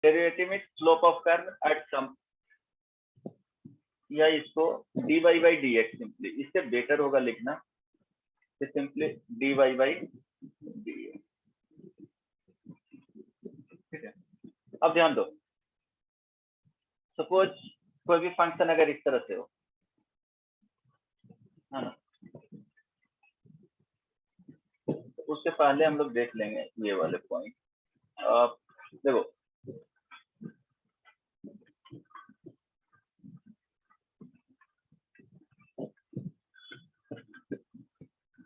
Derivative mean slope of curve at some, या इसको dy by D X simply, इससे better होगा लिखना simply dy by D X. ठीक है, अब ध्यान दो, सपोज कोई भी फंक्शन अगर इस तरह से हो, है ना, तो उससे पहले हम लोग देख लेंगे ये वाले पॉइंट। देखो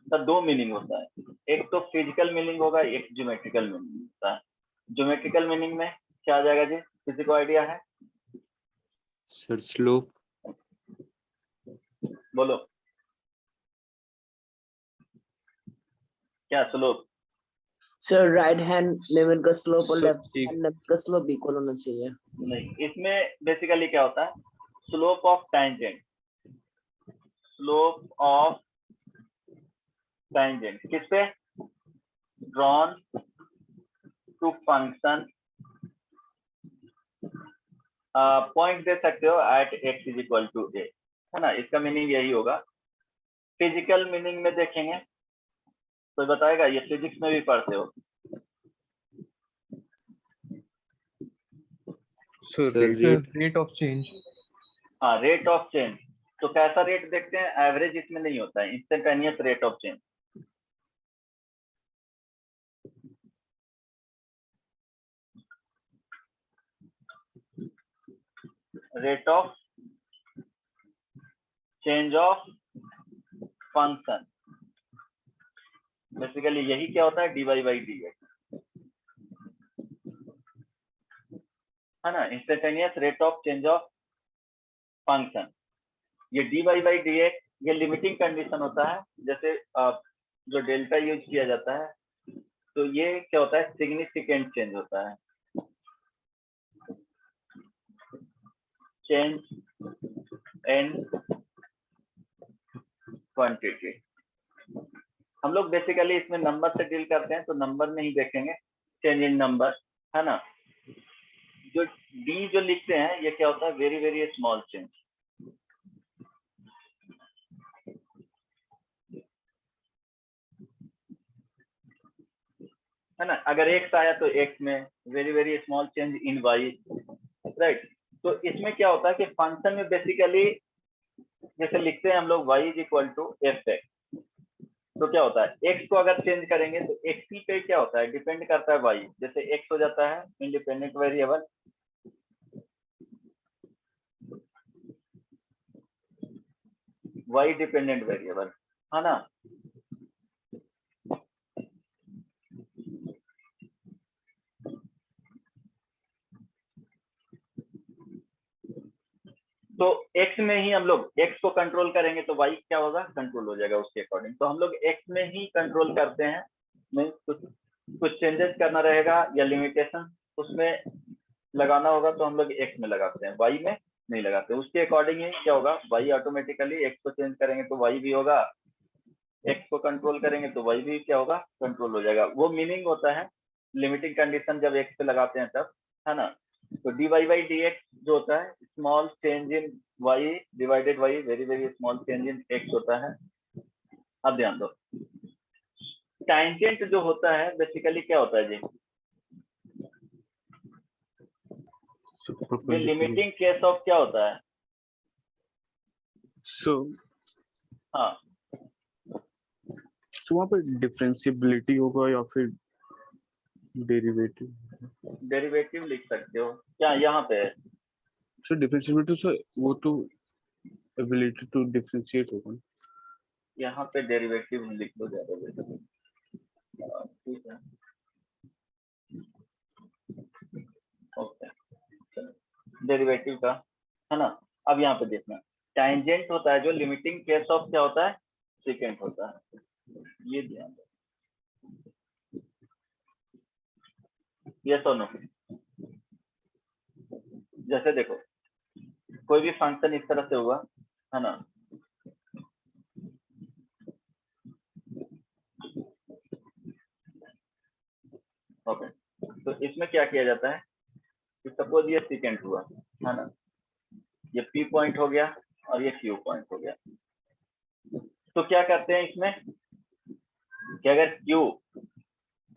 का दो मीनिंग होता है, एक तो फिजिकल मीनिंग होगा, एक ज्योमेट्रिकल मीनिंग होता है। ज्योमेट्रिकल मीनिंग में क्या आ जाएगा जी, किसी को आइडिया है? Sir slope. बोलो क्या slope? Sir right hand limit का स्लोप और So, लेफ्ट हैंड लिमिट का स्लोप इक्वल होना चाहिए। नहीं, इसमें बेसिकली क्या होता है, slope of tangent, slope of tangent किस पे? ड्रॉन टू फंक्शन, पॉइंट दे सकते हो at x is equal to a, है ना, इसका मीनिंग यही होगा। फिजिकल मीनिंग में देखेंगे तो बताएगा, ये फिजिक्स में भी पढ़ते हो। Rate of change. हाँ, रेट ऑफ चेंज, तो कैसा रेट देखते हैं? एवरेज इसमें नहीं होता है, instantaneous rate of change. Rate of change of function, basically यही क्या होता है, dy बाई डी एक्स, है ना, instantaneous rate of change of function. ये dy बाई डी एक्स ये लिमिटिंग कंडीशन होता है, जैसे जो डेल्टा यूज किया जाता है तो ये क्या होता है, सिग्निफिकेंट चेंज होता है, चेंज इन क्वांटिटी। हम लोग बेसिकली इसमें नंबर से डील करते हैं, तो नंबर में ही देखेंगे, चेंज इन नंबर, है ना। जो डी जो लिखते हैं ये क्या होता है, वेरी वेरी स्मॉल चेंज, है ना। अगर एक्स आया तो एक्स में very very small change in Y, right. तो इसमें क्या होता है कि फंक्शन में बेसिकली जैसे लिखते हैं हम लोग y is equal to F X, तो क्या होता है, x को अगर चेंज करेंगे तो x ही पे क्या होता है, डिपेंड करता है y, जैसे x हो जाता है independent variable, y dependent variable, है ना। तो x में ही हम लोग x को कंट्रोल करेंगे तो y क्या होगा, कंट्रोल हो जाएगा उसके अकॉर्डिंग। तो हम लोग x में ही कंट्रोल करते हैं, मीन्स कुछ चेंजेस करना रहेगा या लिमिटेशन उसमें लगाना होगा तो हम लोग x में लगाते हैं, y में नहीं लगाते। उसके अकॉर्डिंग ही क्या होगा, y ऑटोमेटिकली x को चेंज करेंगे तो y भी होगा, x को कंट्रोल करेंगे तो y भी क्या होगा, कंट्रोल हो जाएगा। वो मीनिंग होता है लिमिटिंग कंडीशन जब x पे लगाते हैं तब, है ना। तो dy बाई डी एक्स जो होता है, स्मॉल चेंज इन y divided y, very very small change इन x होता है। अब ध्यान दो, टैंजेंट जो होता है बेसिकली क्या होता है जी, ये लिमिटिंग केस ऑफ क्या होता है, हाँ, तो वहाँ पर डिफरेंशिएबिलिटी होगा या फिर डेरिवेटिव? डेरिवेटिव लिख सकते हो क्या, यहाँ पे है सो डिफरेंशिएबिलिटी, सो वो तो एबिलिटी टू डिफरेंशिएट होगा, यहाँ पे डेरिवेटिव लिख दो ज्यादा बेहतर, ठीक है, ओके, डेरिवेटिव का, है ना। अब यहाँ पे देखना, टैंजेंट होता है जो लिमिटिंग केस ऑफ क्या होता है, सेकेंड होता है, ये ध्यान दो, यस और नो। जैसे देखो कोई भी फंक्शन इस तरह से हुआ, है ना, ओके, तो इसमें क्या किया जाता है, सपोज ये सीकेंट हुआ है ना, ये P पॉइंट हो गया और ये Q पॉइंट हो गया। तो क्या करते हैं इसमें कि अगर Q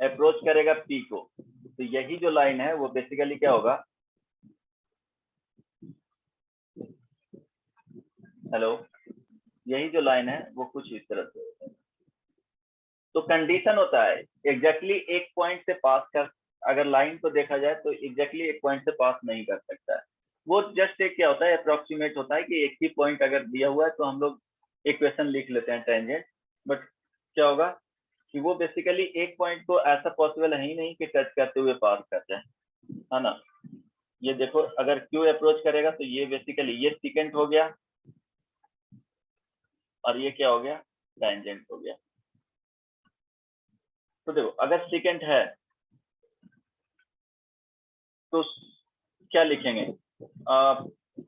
अप्रोच करेगा P को, तो यही जो लाइन है वो बेसिकली क्या होगा, हेलो, यही जो लाइन है वो कुछ इस तरह से होता है। तो कंडीशन होता है एग्जैक्टली एक पॉइंट से पास कर, अगर लाइन को देखा जाए तो एग्जैक्टली एक पॉइंट से पास नहीं कर सकता है, वो जस्ट एक क्या होता है, अप्रोक्सीमेट होता है कि एक ही पॉइंट अगर दिया हुआ है तो हम लोग इक्वेशन लिख लेते हैं टेंजेंट, बट क्या होगा कि वो बेसिकली एक पॉइंट को ऐसा पॉसिबल है ही नहीं कि टच करते हुए पास कर जाए, है ना। ये देखो अगर Q अप्रोच करेगा तो ये बेसिकली ये सीकेंट हो गया और ये क्या हो गया, टेंजेंट हो गया। तो देखो अगर सीकेंट है तो क्या लिखेंगे,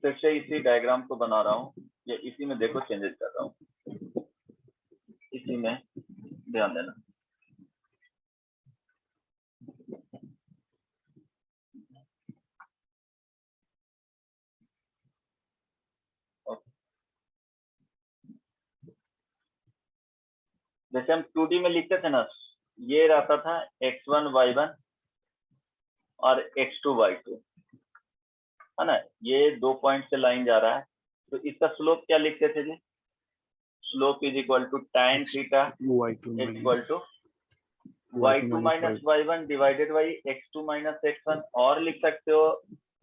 फिर से इसी डायग्राम को बना रहा हूँ, या इसी में देखो चेंजेस कर रहा हूँ, इसी में ध्यान देना। जैसे हम 2D में लिखते थे ना, ये रहता था x1 y1 और x2 y2, है ना, ये 2 पॉइंट से लाइन जा रहा है, तो इसका स्लोप क्या लिखते थे जी, slope is equal to tan theta y2 equal to y2 minus y1 divided by x2 minus x1, और लिख सकते हो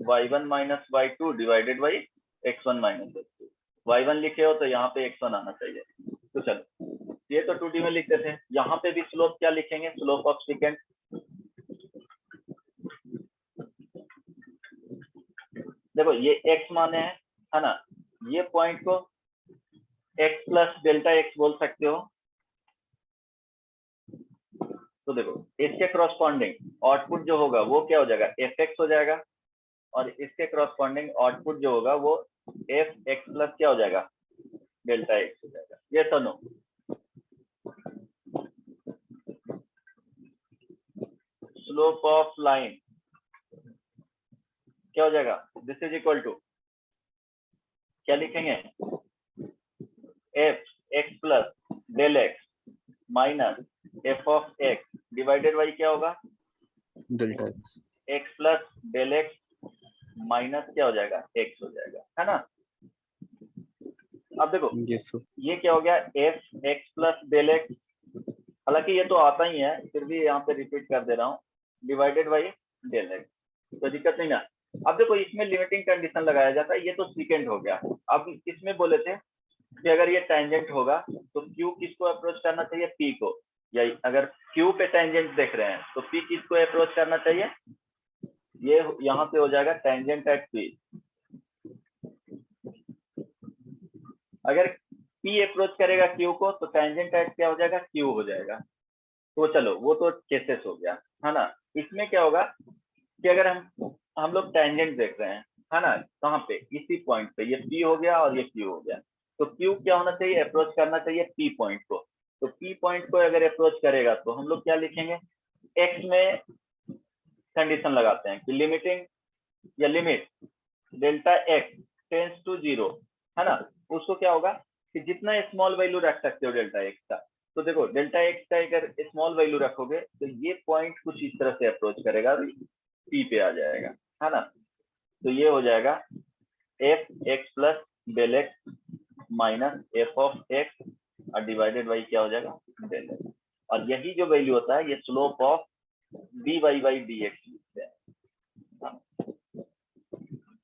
y1 minus y2 divided by x1 minus x2। y1 लिखे हो तो यहाँ पे x1 आना चाहिए। तो चलो ये तो 2D में लिखते थे, यहाँ पे भी स्लोप क्या लिखेंगे, स्लोप ऑफ सीकेंट, देखो ये x माने है ना, ये पॉइंट को x प्लस डेल्टा x बोल सकते हो। तो देखो इसके क्रॉसपॉन्डिंग आउटपुट जो होगा वो क्या हो जाएगा, fx हो जाएगा, और इसके क्रॉसपॉन्डिंग आउटपुट जो होगा वो fx प्लस क्या हो जाएगा, डेल्टा x हो जाएगा। ये तो नो, स्लोप ऑफ लाइन क्या हो जाएगा, दिस इज इक्वल टू क्या लिखेंगे, f x plus del x minus f of x divided by क्या होगा, delta x, x plus del x minus क्या हो जाएगा, x हो जाएगा, है ना। अब देखो yes sir, ये क्या हो गया, f x plus del x, हालांकि ये तो आता ही है, फिर भी यहाँ पे रिपीट कर दे रहा हूँ, डिवाइडेड बाई डेल x, तो दिक्कत नहीं ना। अब देखो इसमें लिमिटिंग कंडीशन लगाया जाता है, ये तो सीकेंट हो गया। अब इसमें बोले थे कि अगर ये टेंजेंट होगा तो Q किसको अप्रोच करना चाहिए, P को, या अगर Q पे टेंजेंट देख रहे हैं तो P किसको अप्रोच करना चाहिए, ये यहाँ पे हो जाएगा टेंजेंट एट P। अगर P अप्रोच करेगा Q को तो टेंजेंट एट क्या हो जाएगा, Q हो जाएगा। तो चलो वो तो केसेस हो गया, है ना। इसमें क्या होगा कि अगर हम लोग टेंजेंट देख रहे हैं, है ना, कहाँ पे, इसी पॉइंट पे, ये P हो गया और ये Q हो गया, तो Q क्या होना चाहिए, अप्रोच करना चाहिए P पॉइंट को। तो P पॉइंट को अगर अप्रोच करेगा तो हम लोग क्या लिखेंगे, x में कंडीशन लगाते हैं कि लिमिटिंग या limit delta x tends to 0, है ना, उसको क्या होगा कि जितना स्मॉल वैल्यू रख सकते हो डेल्टा x का। तो देखो डेल्टा x का अगर स्मॉल वैल्यू रखोगे तो ये पॉइंट कुछ इस तरह से अप्रोच करेगा, P पे आ जाएगा, है ना। तो ये हो जाएगा f x plus del x minus f of x और डिवाइडेड बाई क्या हो जाएगा, डेल x, और यही जो वैल्यू होता है ये slope of dy by dx लिखते हैं।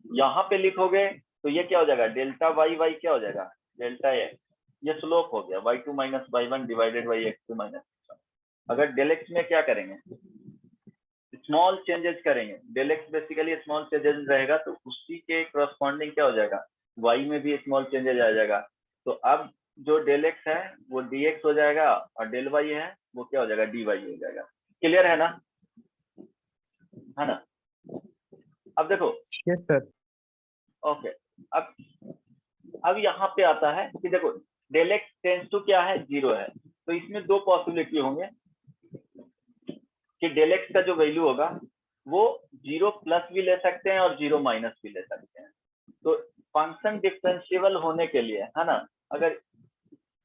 यहाँ पे लिखोगे तो ये क्या हो जाएगा, डेल्टा y क्या हो जाएगा, डेल्टा x, ये स्लोप हो गया y2 minus y1 divided by x2 minus x1। अगर डेल x में क्या करेंगे, स्मॉल चेंजेस करेंगे, del x basically small changes रहेगा, तो उसी के करस्पॉन्डिंग क्या हो जाएगा, y में भी स्मॉल चेंजेस आ जाएगा। तो अब जो डेल x है वो dx हो जाएगा और डेल y है वो क्या हो जाएगा, dy हो जाएगा। क्लियर है ना, है ना। अब देखो Yes, sir. ओके, अब यहाँ पे आता है कि देखो डेल x टेंस टू क्या है, 0 है, तो इसमें दो पॉसिबिलिटी होंगे कि डेल x का जो वैल्यू होगा वो 0 प्लस भी ले सकते हैं और 0 माइनस भी ले सकते हैं। तो फंक्शन डिफरेंशिएबल होने के लिए, है ना, अगर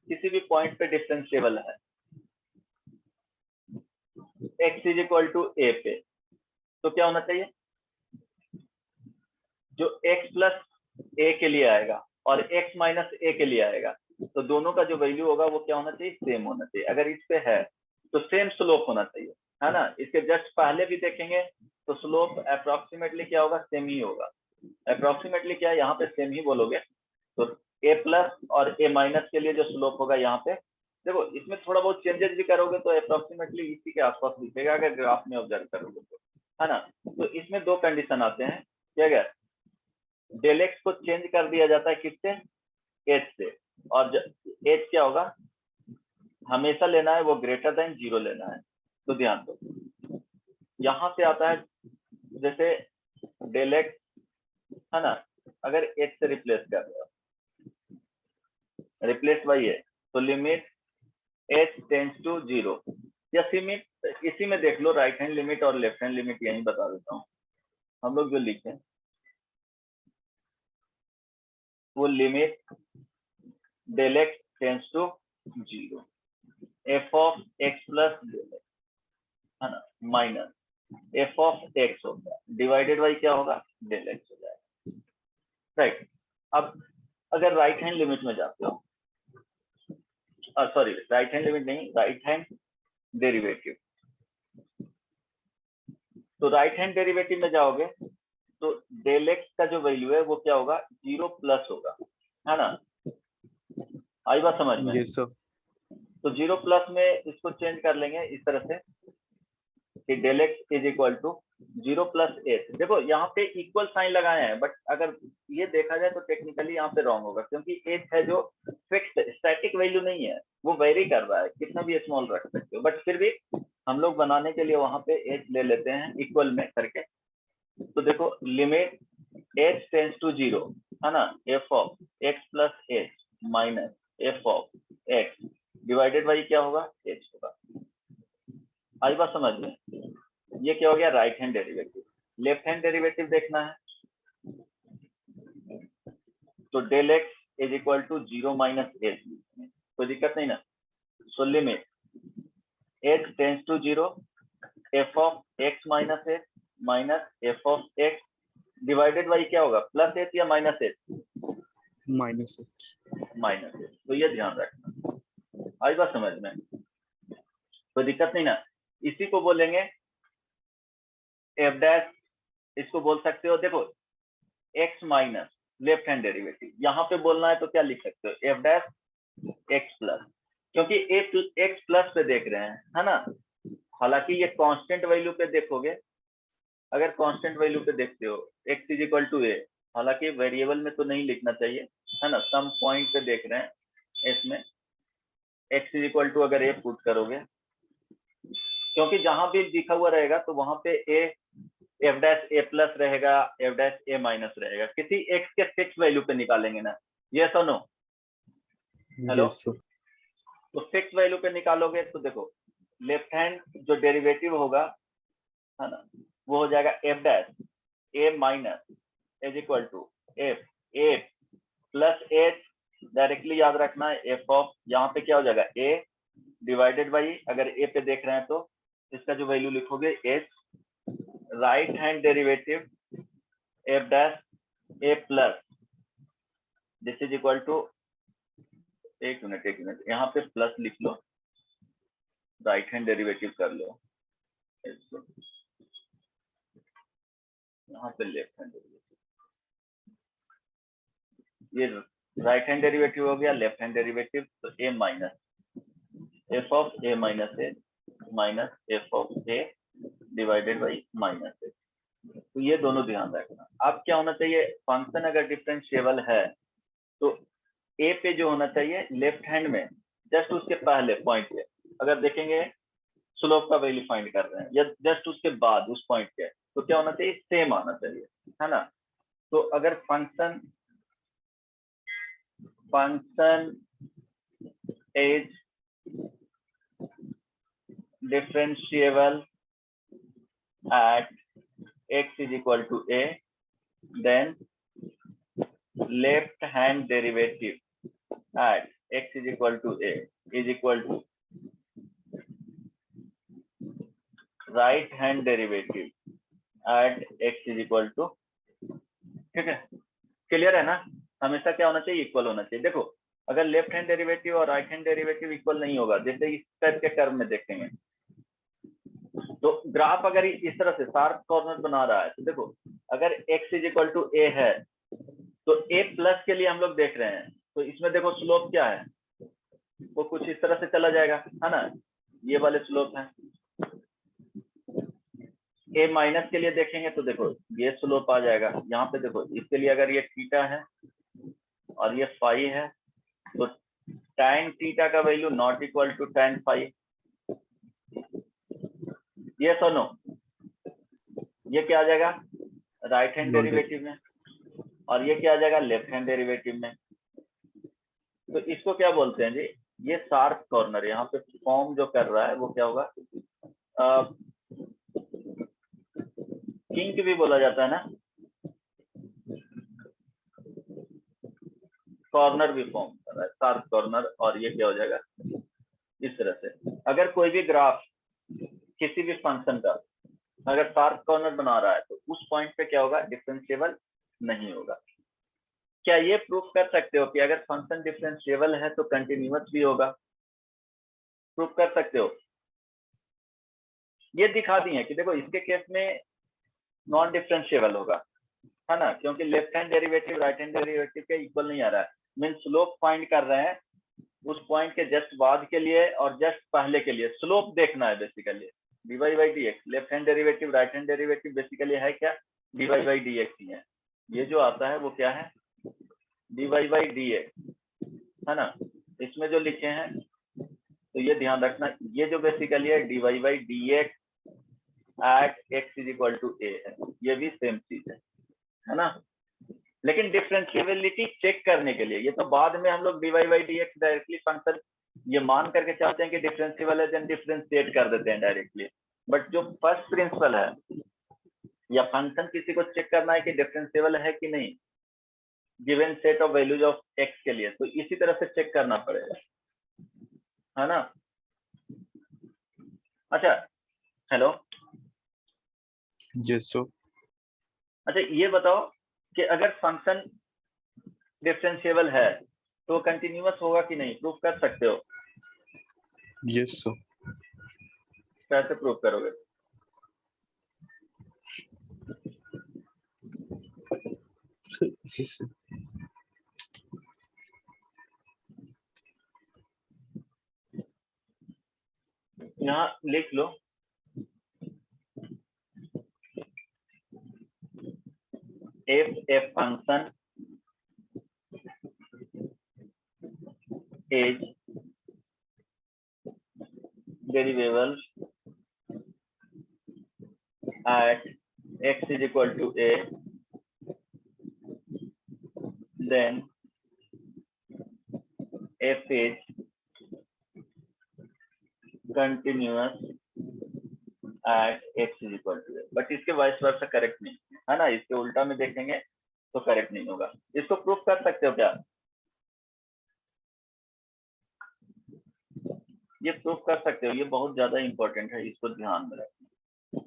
किसी भी पॉइंट पे डिफरेंशिएबल है x इज इक्वल टू ए पे, तो क्या होना चाहिए, जो x प्लस ए के लिए आएगा और x माइनस ए के लिए आएगा, तो दोनों का जो वैल्यू होगा वो क्या होना चाहिए, सेम होना चाहिए। अगर इस पे है तो सेम स्लोप होना चाहिए, है ना। इसके जस्ट पहले भी देखेंगे तो स्लोप अप्रोक्सीमेटली क्या होगा, सेम ही होगा। अप्रोक्सीमेटली क्या है, यहाँ पे सेम ही बोलोगे, तो a प्लस और a माइनस के लिए जो स्लोप होगा यहाँ पे, देखो इसमें थोड़ा बहुत चेंजेस भी करोगे तो अप्रोक्सीमेटली इसी के आसपास दिखेगा अगर ग्राफ में ऑब्जर्व करोगे तो, है ना। तो इसमें दो कंडीशन आते हैं, क्या क्या, डेल एक्स को चेंज कर दिया जाता है किससे, एच से, और एच क्या होगा, हमेशा लेना है वो ग्रेटर देन 0 लेना है। तो ध्यान दो, यहाँ से आता है जैसे डेल एक्स, है ना, अगर एच से रिप्लेस कर रहे हो, रिप्लेस बाई ए, तो लिमिट एच टेंड्स टू 0, या लिमिट इसी में देख लो, राइट हैंड लिमिट और लेफ्ट हैंड लिमिट यही बता देता हूँ। हम लोग जो लिखे वो limit del X tends to 0, F of X plus del X, है ना, माइनस एफ ऑफ एक्स होगा डिवाइडेड बाई क्या होगा, डेल एक्स हो जाएगा, राइट। अब अगर राइट हैंड लिमिट में जाते हो, सॉरी राइट हैंड लिमिट नहीं, राइट हैंड डेरिवेटिव, तो राइट हैंड डेरिवेटिव में जाओगे तो डेल एक्स का जो वैल्यू है वो क्या होगा, 0 प्लस होगा, है ना। आई बात समझ में? Yes, sir. तो 0 प्लस में इसको चेंज कर लेंगे इस तरह से कि del X is equal to 0 plus H. देखो यहाँ पे इक्वल साइन लगाए हैं, बट अगर ये देखा जाए तो टेक्निकली यहाँ पे रॉन्ग होगा, क्योंकि एच है जो फिक्स्ड स्टैटिक वैल्यू नहीं है, वो वेरी कर रहा है, कितना भी स्मॉल रख सकते हो, बट फिर भी हम लोग बनाने के लिए वहां पे एच ले लेते हैं इक्वल में करके। तो देखो लिमिट एच टेंड्स टू 0, है ना, F of X plus H minus F of X divided by क्या होगा, एच होगा। आई बात समझ में? ये क्या हो गया, right hand derivative. Left hand derivative देखना है तो del X is equal to 0 minus H, कोई दिक्कत नहीं ना। So limit H tends to 0, F of X minus H minus F of X divided by क्या होगा, प्लस एच या minus H, Minus H. Minus H. तो ये ध्यान रखना, आई बात समझ में, कोई दिक्कत नहीं ना। इसी को बोलेंगे एफ डैश, इसको बोल सकते हो, देखो x minus left hand derivative, यहाँ पे बोलना है तो क्या लिख सकते हो, एफ डैश एक्स प्लस, क्योंकि एक्स प्लस पे देख रहे हैं, है ना। हालांकि ये कांस्टेंट वैल्यू पे देखोगे, अगर कांस्टेंट वैल्यू पे देखते हो एक्स इज इक्वल टू ए, हालांकि वेरिएबल में तो नहीं लिखना चाहिए, है ना, सम पॉइंट पे देख रहे हैं, इसमें एक्स इज इक्वल टू अगर ए पुट करोगे, क्योंकि जहां भी लिखा हुआ रहेगा तो वहां पे A F dash A plus रहेगा, एफ डैश ए माइनस रहेगा, किसी एक्स के फिक्स वैल्यू पे निकालेंगे ना, यस और नो? Hello, Yes, sir. तो फिक्स वैल्यू पे निकालोगे तो देखो लेफ्ट हैंड जो डेरिवेटिव होगा, है ना, वो हो जाएगा F dash A minus is equal to F A plus H, directly याद रखना है, एफ ऑफ यहाँ पे क्या हो जाएगा, ए डिवाइडेड बाई, अगर ए पे देख रहे हैं तो इसका जो वैल्यू लिखोगे H, right hand derivative F dash A plus, this is equal to, एक मिनट यहाँ पे प्लस लिख लो, राइट हैंड डेरिवेटिव कर लो, यहाँ पे लेफ्ट हैंड डेरिवेटिव, ये राइट हैंड डेरिवेटिव हो गया, लेफ्ट हैंड डेरिवेटिव, तो a minus F of a minus a minus F of A divided by minus a. तो ये दोनों ध्यान रखना। अब क्या होना चाहिए, फंक्शन अगर डिफरेंशिएबल है तो ए पे जो होना चाहिए लेफ्ट हैंड में, जस्ट उसके पहले पॉइंट पे अगर देखेंगे स्लोप का वैल्यू फाइंड कर रहे हैं, या जस्ट उसके बाद उस पॉइंट पे, तो क्या होना चाहिए, सेम आना चाहिए, है ना। तो अगर function is differentiable at x is equal to a, then left hand derivative at x is equal to a is equal to right hand derivative at x is equal to, ठीक है, clear है ना? हमेशा क्या होना चाहिए? Equal होना चाहिए। देखो अगर लेफ्ट हैंड डेरिवेटिव और राइट हैंड डेरिवेटिव इक्वल नहीं होगा, जैसे इस टाइप के टर्म में देखेंगे, तो ग्राफ अगर इस तरह से शार्प कॉर्नर बना रहा है, तो देखो अगर x is equal to a है तो a प्लस के लिए हम लोग देख रहे हैं, तो इसमें देखो स्लोप क्या है, वो कुछ इस तरह से चला जाएगा, है ना, ये वाले स्लोप है। a माइनस के लिए देखेंगे तो देखो ये स्लोप आ जाएगा। यहाँ पे देखो इसके लिए अगर ये थीटा है और ये फाई है, तो tan थीटा का value not equal to tan phi. ये सुनो, ये क्या आ जाएगा? राइट हैंड डेरिवेटिव में, और ये क्या आ जाएगा? लेफ्ट हैंड डेरिवेटिव में। तो इसको क्या बोलते हैं जी? ये शार्प कॉर्नर यहाँ पे फॉर्म जो कर रहा है वो क्या होगा? किंक भी बोला जाता है ना, कॉर्नर भी फॉर्म कर रहा है, शार्प कॉर्नर। और ये क्या हो जाएगा? इस तरह से अगर कोई भी ग्राफ किसी भी फंक्शन का अगर शार्प कॉर्नर बना रहा है तो उस पॉइंट पे क्या होगा? डिफरेंशिएबल नहीं होगा। क्या ये प्रूफ कर सकते हो कि अगर फंक्शन डिफरेंशिएबल है तो कंटिन्यूअस भी होगा? प्रूफ कर सकते हो? ये दिखा दिए कि देखो इसके केस में नॉन डिफरेंशिएबल होगा, है ना, क्योंकि left hand derivative right hand derivative के इक्वल नहीं आ रहा है। मीन स्लोप फाइंड कर रहे हैं उस पॉइंट के जस्ट बाद के लिए और जस्ट पहले के लिए स्लोप देखना है basically. dy by dx, left hand derivative right hand derivative basically है क्या? dy by dx ही है। ये जो आता है वो क्या है? dy by dx, है ना। इसमें जो लिखे हैं तो ये ध्यान रखना, ये जो बेसिकली है dy by dx at x is equal to a है, ये भी सेम चीज है ना। लेकिन डिफरेंशिएबिलिटी चेक करने के लिए, ये तो बाद में हम लोग dy by dx directly function ये मान करके चलते हैं कि डिफरेंशिएबल है, देन डिफरेंशिएट कर देते हैं डायरेक्टली। बट जो फर्स्ट प्रिंसिपल है, या फंक्शन किसी को चेक करना है कि डिफरेंशिएबल है कि नहीं given set of values of x के लिए, तो इसी तरह से चेक करना पड़ेगा, है ना। अच्छा, हेलो, Yes, sir. अच्छा ये बताओ कि अगर फंक्शन डिफरेंशिएबल है तो कंटिन्यूअस होगा कि नहीं? प्रूफ कर सकते हो? Yes, sir. कैसे प्रूफ करोगे? Yes, sir. यहाँ लिख लो, if a function is derivable at x is equal to a, then f is continuous at x is equal to a। But इसके वाइस वर्सा करेक्ट नहीं है ना, इसके उल्टा में देखेंगे तो करेक्ट नहीं होगा। इसको प्रूफ कर सकते हो क्या? ये प्रूफ कर सकते हो, ये बहुत ज्यादा इंपॉर्टेंट है, इसको ध्यान में रखना।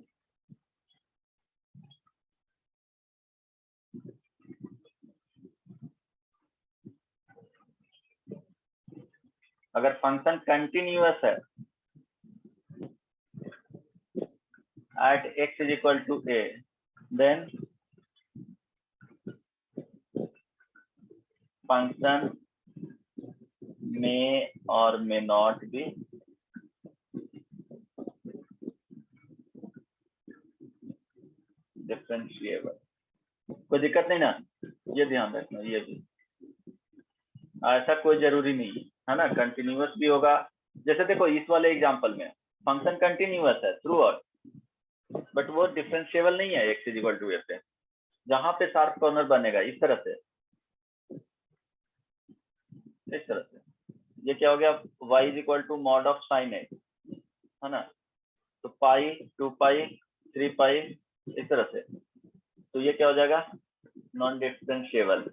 अगर फंक्शन कंटिन्यूअस है at x is equal to a, then function may or may not be differentiable। कोई दिक्कत नहीं ना, ये ध्यान रखना। ये भी ऐसा कोई जरूरी नहीं है ना, कंटिन्यूअस भी होगा। जैसे देखो इस वाले एग्जांपल में फंक्शन कंटिन्यूअस है थ्रू आउट, बट वो डिफरेंशिएबल नहीं है x is equal to a पे। जहां पे शार्प कॉर्नर बनेगा इस तरह से, इस तरह से, ये क्या हो गया? y is equal to mod of sine x, है ना। तो पाई, 2 पाई, 3 पाई, इस तरह से, तो ये क्या हो जाएगा, non differentiable.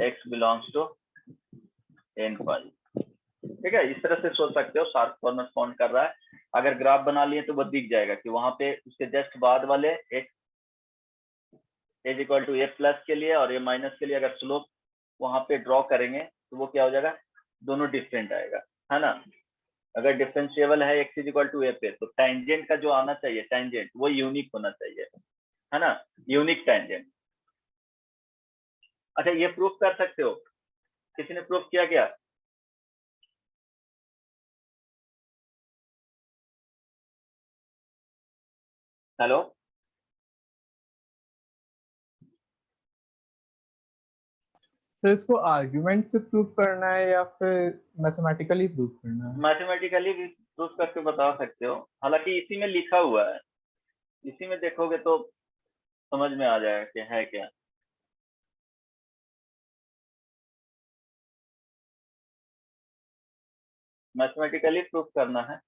x belongs to n phi, ठीक है। इस तरह से सोच सकते हो, शार्प कॉर्नर फाउंड कर रहा है। अगर ग्राफ बना लिए तो वो दिख जाएगा कि वहां पे उसके जस्ट बाद वाले x is equal to a plus के लिए और a माइनस के लिए अगर स्लोप वहां पे ड्रॉ करेंगे तो वो क्या हो जाएगा, दोनों डिफरेंट आएगा, है ना। अगर डिफरेंशिएबल है x is equal to a पे, तो टेंजेंट का जो आना चाहिए, टेंजेंट वो यूनिक होना चाहिए, है ना, यूनिक टेंजेंट। अच्छा, ये प्रूफ कर सकते हो, किसी ने प्रूफ किया क्या? हेलो, तो इसको आर्ग्यूमेंट से प्रूव करना है या फिर मैथमेटिकली प्रूव करना है? मैथमेटिकली भी प्रूफ करके बता सकते हो, हालांकि इसी में लिखा हुआ है, इसी में देखोगे तो समझ में आ जाएगा कि है क्या। मैथमेटिकली प्रूफ करना है।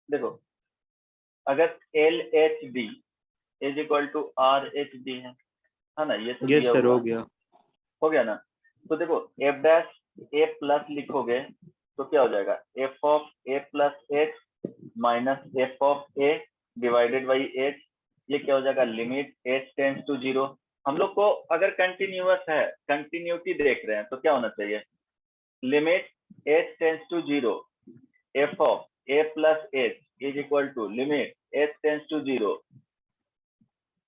देखो, अगर L H D is equal to R H D है ना, ये तो यस दिया सर, हुआ हो गया। हो गया ना। तो देखो, एफ डैश ए प्लस लिखोगे तो क्या हो जाएगा, F of A plus H minus F of A divided by H, ये क्या हो जाएगा, limit H tends to zero. हम लोग को अगर कंटिन्यूअस है, कंटिन्यूटी देख रहे हैं, तो क्या होना चाहिए, limit H tends to zero F of A plus H is equal to limit H tends to zero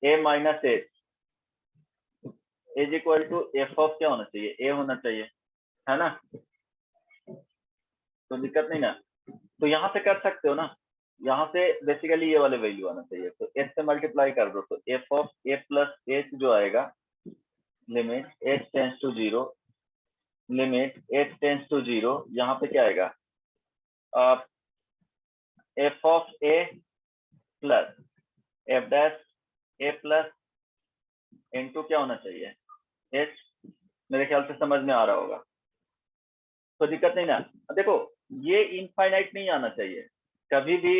A minus H is equal to F of क्या होना चाहिए, ए होना चाहिए, है ना। तो दिक्कत नहीं ना। तो यहाँ से कर सकते हो ना, यहाँ से बेसिकली ये वाले वैल्यू आना चाहिए, तो एच से मल्टीप्लाई कर दो, तो f of A plus h जो आएगा, limit h tends to zero, limit h tends to zero, यहाँ पे क्या आएगा, f of A plus f dash A plus into क्या होना चाहिए, एच। मेरे ख्याल से समझ में आ रहा होगा, तो दिक्कत नहीं ना। देखो, ये इनफाइनाइट नहीं आना चाहिए, कभी भी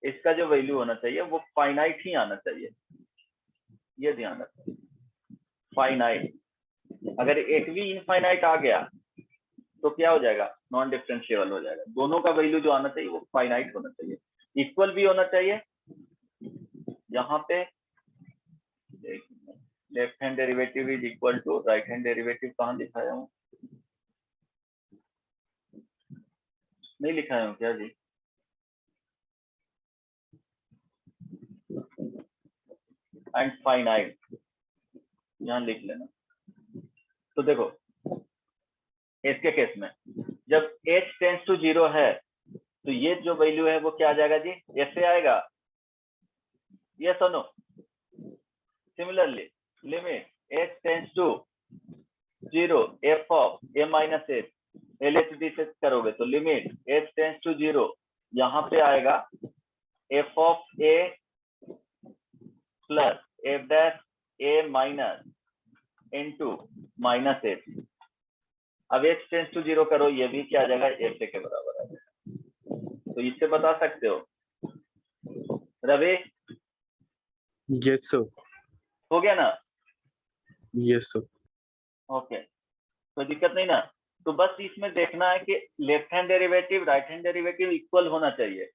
इसका जो वैल्यू होना चाहिए वो फाइनाइट ही आना चाहिए, ये ध्यान रखो, फाइनाइट। अगर एक भी इनफाइनाइट आ गया तो क्या हो जाएगा, नॉन डिफरेंशिएबल हो जाएगा। दोनों का वैल्यू जो आना चाहिए वो फाइनाइट होना चाहिए, इक्वल भी होना चाहिए। यहाँ पे left hand derivative is equal to right hand derivative कहाँ दिखाया हूँ, नहीं लिखाया हूँ क्या जी, एंड फाइनाइट यहाँ लिख लेना। तो देखो, इसके केस में जब h टेंस टू जीरो है तो ये जो वैल्यू है वो क्या आ जाएगा जी, ऐसे आएगा, ये सुनो। Similarly limit h tends to zero F of a minus h, L H D से करोगे तो limit h tends to zero, यहाँ पे आएगा f of A plus f dash A minus into minus h. अब h टेंस टू जीरो करो, ये भी क्या आ जाएगा, एफ ए के बराबर आ जाएगा। तो इससे बता सकते हो रवि, Yes sir. हो गया ना। Yes sir. ओके, तो दिक्कत नहीं ना। तो बस इसमें देखना है कि left hand derivative right hand derivative equal होना चाहिए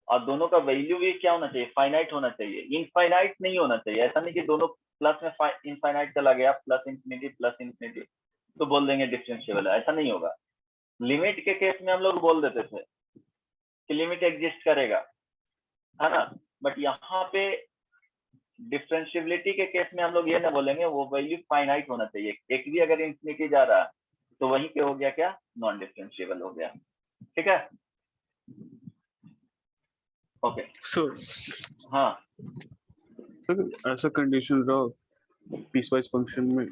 और दोनों का वैल्यू भी क्या होना चाहिए, फाइनाइट होना चाहिए, इनफाइनाइट नहीं होना चाहिए। ऐसा नहीं कि दोनों प्लस में इनफाइनाइट चला गया, प्लस इंफिनिटी तो बोल देंगे डिफरेंशिएबल है, ऐसा नहीं होगा। लिमिट के केस में हम लोग बोल देते थे कि लिमिट एग्जिस्ट करेगा, है ना, बट यहाँ पे डिफरेंशिएबिलिटी के केस में हम लोग ये ना बोलेंगे, वो वैल्यू फाइनाइट होना चाहिए। एक भी अगर इंफिनिटी जा रहा है तो वहीं पे हो गया क्या, नॉन डिफरेंशिएबल हो गया, ठीक है। ओके So, हाँ, sir, ऐसा कंडीशन रहा पीसवाइज फंक्शन में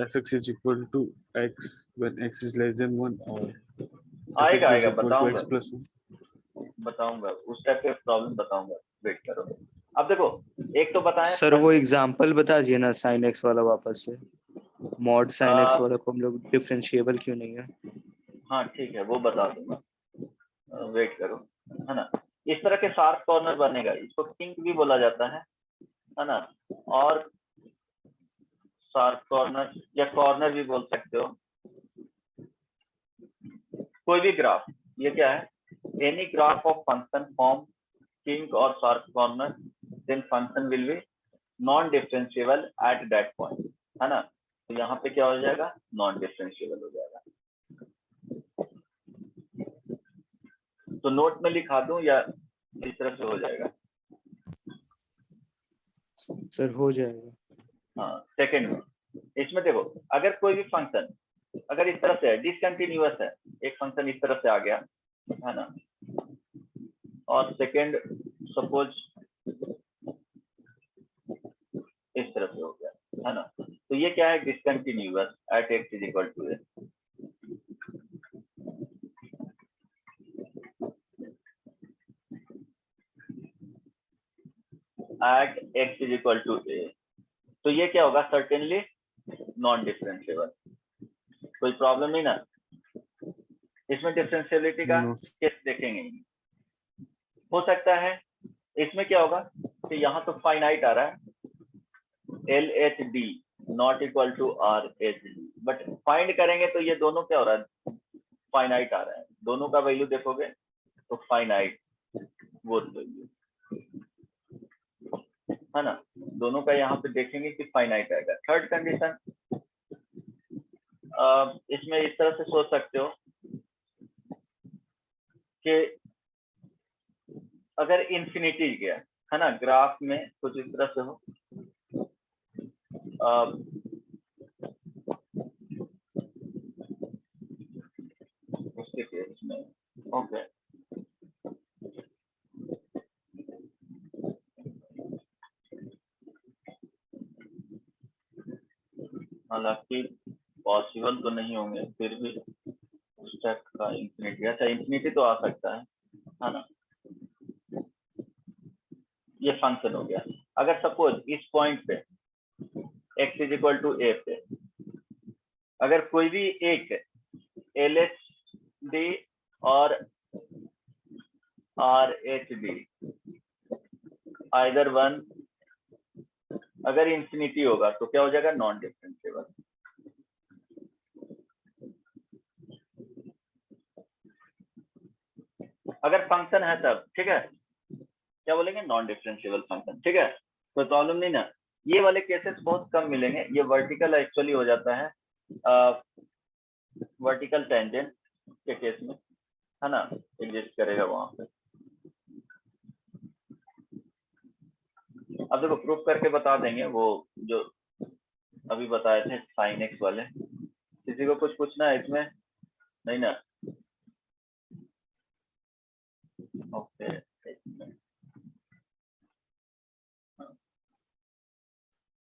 fx is equal to x when x is less than 1 or आएगा fx is आएगा, equal to बताऊंगा x plus 1. बताऊंगा उस टाइप के प्रॉब्लम बताऊंगा, वेट करो। अब देखो, एक तो बताएं सर वो एग्जांपल बता दिए ना sin x वाला वापस से, mod sin x वाला को हम लोग डिफरेंशिएबल क्यों नहीं है? हाँ ठीक है, वो बता दूंगा, वेट करो, है ना। इस तरह के शार्प कॉर्नर बनेगा, इसको किंक भी बोला जाता है ना, और शार्प कॉर्नर या कॉर्नर भी बोल सकते हो। कोई भी ग्राफ, ये क्या है, any graph of function form kink और sharp corner, then function will be non differentiable at that point, है ना। तो यहाँ पे क्या हो जाएगा, नॉन डिफरेंशिएबल हो जाएगा। तो नोट में लिखा दूं या इस तरह से हो जाएगा? सर हो जाएगा। हाँ, सेकेंड में इसमें देखो, अगर कोई भी फंक्शन अगर इस तरह से है, डिसकंटिन्यूअस है, एक फंक्शन इस तरह से आ गया, है ना, और सेकेंड सपोज इस तरह से हो गया, है ना, तो ये क्या है, discontinuous at x is equal to a. At x is equal to a, तो ये क्या होगा, सर्टेनली नॉन डिफरेंशिएबल। कोई प्रॉब्लम नहीं ना, इसमें डिफरेंशियबिलिटी का No. केस देखेंगे। हो सकता है इसमें क्या होगा कि यहाँ तो फाइनाइट आ रहा है, L H D not equal to R H D, but find करेंगे तो ये दोनों क्या हो रहा है, फाइनाइट आ रहा है, दोनों का वैल्यू देखोगे तो फाइनाइट वो वैल्यू, है ना, दोनों का यहाँ पे देखेंगे कि फाइनाइट आएगा। थर्ड कंडीशन, इसमें इस तरह से सोच सकते हो कि अगर इंफिनिटी गया, है ना, ग्राफ में कुछ इस तरह से हो, उसके केस में ओके, हालांकि पॉसिबल तो नहीं होंगे, फिर भी स्टेप का इंफिनिटी, अच्छा इंफिनिटी तो आ सकता है ना। ये फंक्शन हो गया। अगर सपोज इस पॉइंट पे x इज इक्वल टू ए पे अगर कोई भी एक एल एच डी और are H D either one अगर इंफिनिटी होगा तो क्या हो जाएगा, नॉन डिफरेंशिएबल। अगर फंक्शन है तब ठीक है, क्या बोलेंगे, नॉन डिफरेंशिएबल फंक्शन, ठीक है, कोई प्रॉब्लम नहीं ना। ये वाले केसेस बहुत कम मिलेंगे, ये वर्टिकल एक्चुअली हो जाता है वर्टिकल टेंजेंट के केस में, है ना, एग्जिस्ट करेगा वहां पे। अब देखो प्रूफ करके बता देंगे, वो जो अभी बताए थे साइन एक्स वाले। किसी को कुछ पूछना है इसमें? नहीं ना, ओके।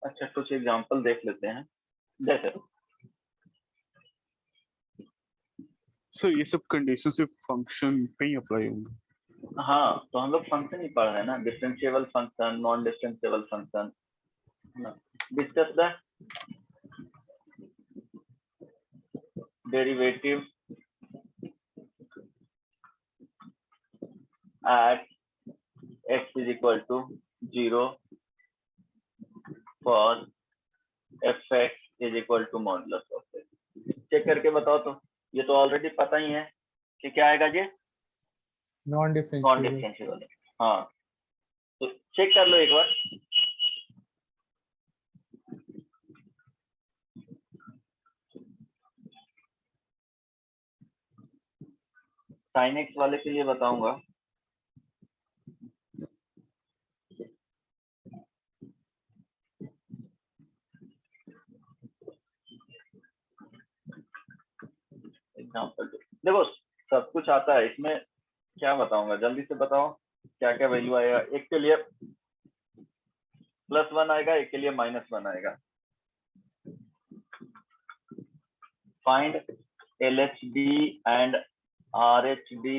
अच्छा कुछ एग्जांपल देख लेते हैं, जैसे सर ये सब कंडीशन सिर्फ फंक्शन पे ही अप्लाई होंगे? हाँ, तो हम लोग फंक्शन ही पढ़ रहे हैं ना, differentiable function, non differentiable function, है ना। Discuss the derivative at x is equal to 0 for fx is equal to modulus of x। Check करके बताओ तो, ये तो ऑलरेडी पता ही है कि क्या आएगा जी, नॉन नॉन डिफरेंशिएबल। डिफरेंशिएबल। हाँ तो चेक कर लो एक बार। साइन एक्स वाले के लिए बताऊंगा, एग्जांपल देखो सब कुछ आता है इसमें, क्या बताऊंगा, जल्दी से बताओ क्या क्या वैल्यू आएगा। एक के लिए +1 आएगा, एक के लिए -1 आएगा। Find LHD and RHD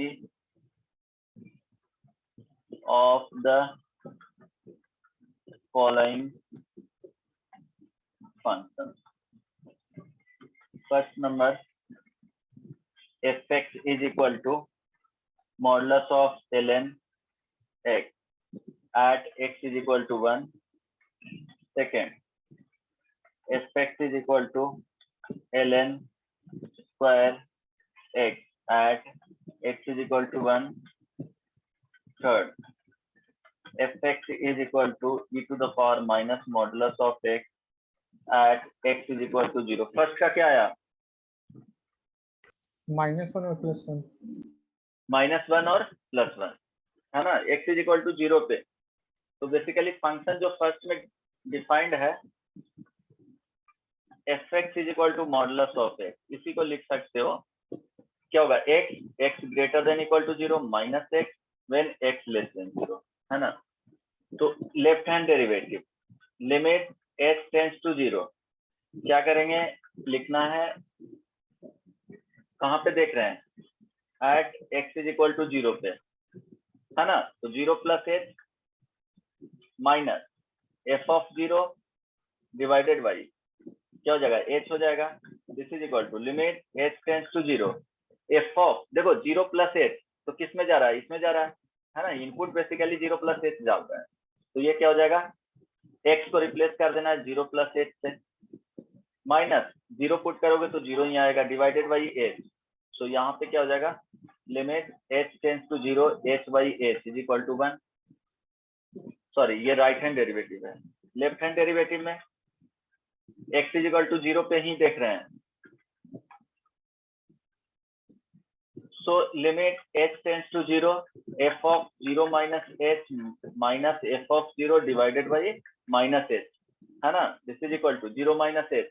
of the following functions। First number fx is equal to modulus of ln x at x is equal to 1. Second, fx is equal to ln square x at x is equal to 1. Third, fx is equal to e to the power minus modulus of x at x is equal to 0. First का क्या आया? -1 और +1 -1 और +1 है ना, x is equal to 0 पे. तो basically function जो फर्स्ट में डिफाइंड है fx is equal to modulus of x, इसी को लिख सकते हो. क्या होगा? x greater than equal to 0 minus x when x less than 0 है ना. तो left hand derivative limit h tends to 0 क्या करेंगे? लिखना है, कहाँ पे देख रहे हैं? At x is equal to 0 पे है ना. तो 0 plus h minus f of 0 divided by क्या हो जाएगा? h हो जाएगा. This is equal to limit h tends to 0 f of, देखो 0 प्लस h तो किस में जा रहा है? इसमें जा रहा है ना. इनपुट बेसिकली 0 प्लस h जाता है. तो ये क्या हो जाएगा? x को रिप्लेस कर देना है 0 प्लस h से, माइनस 0 पुट करोगे तो 0 ही आएगा डिवाइडेड बाई h. सो यहाँ पे क्या हो जाएगा? Limit h tends to 0 h by h is equal to 1. Sorry, ये राइट हैंड डेरिवेटिव है. लेफ्ट हैंड डेरिवेटिव में x इज इक्वल टू 0 पे ही देख रहे हैं. So limit h tends to 0 f of 0 minus h minus f of 0 divided by minus h है ना. This is equal to 0 minus h.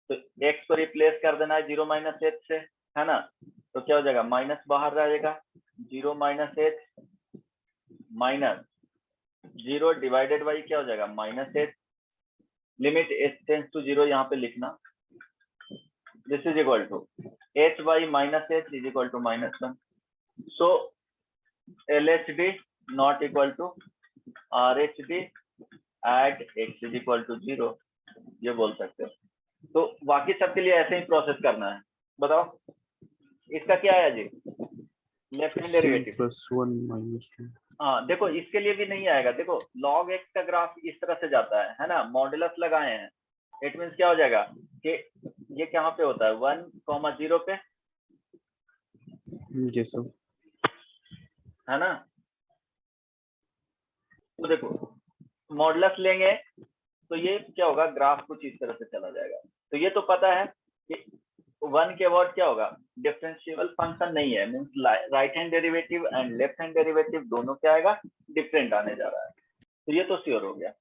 तो x को रिप्लेस कर देना है 0 माइनस h से है ना. तो क्या हो जाएगा? माइनस बाहर रहेगा 0 minus h minus 0 divided by क्या हो जाएगा? Minus h. Limit h tends to 0 यहाँ पे लिखना. This is equal to h by minus h is equal to -1. So LHD not equal to RHD at x is equal to 0 ये बोल सकते हो. तो बाकी सबके लिए ऐसे ही प्रोसेस करना है. बताओ इसका क्या आया जी? Left hand derivative +1 -2. हाँ देखो इसके लिए भी नहीं आएगा. देखो log x का ग्राफ इस तरह से जाता है ना. मॉडुलस लगाए हैं. इट मींस क्या हो जाएगा कि ये कहाँ पे होता है? 1,0 पे Yes sir. है ना. तो देखो मॉडुलस लेंगे तो ये क्या होगा? ग्राफ कुछ इस तरह से चला जाएगा. तो ये तो पता है कि 1 के वर्ड क्या होगा? डिफरेंशिएबल फंक्शन नहीं है. Means right hand derivative and left hand derivative दोनों क्या आएगा? डिफरेंट आने जा रहा है. तो ये तो श्योर हो गया.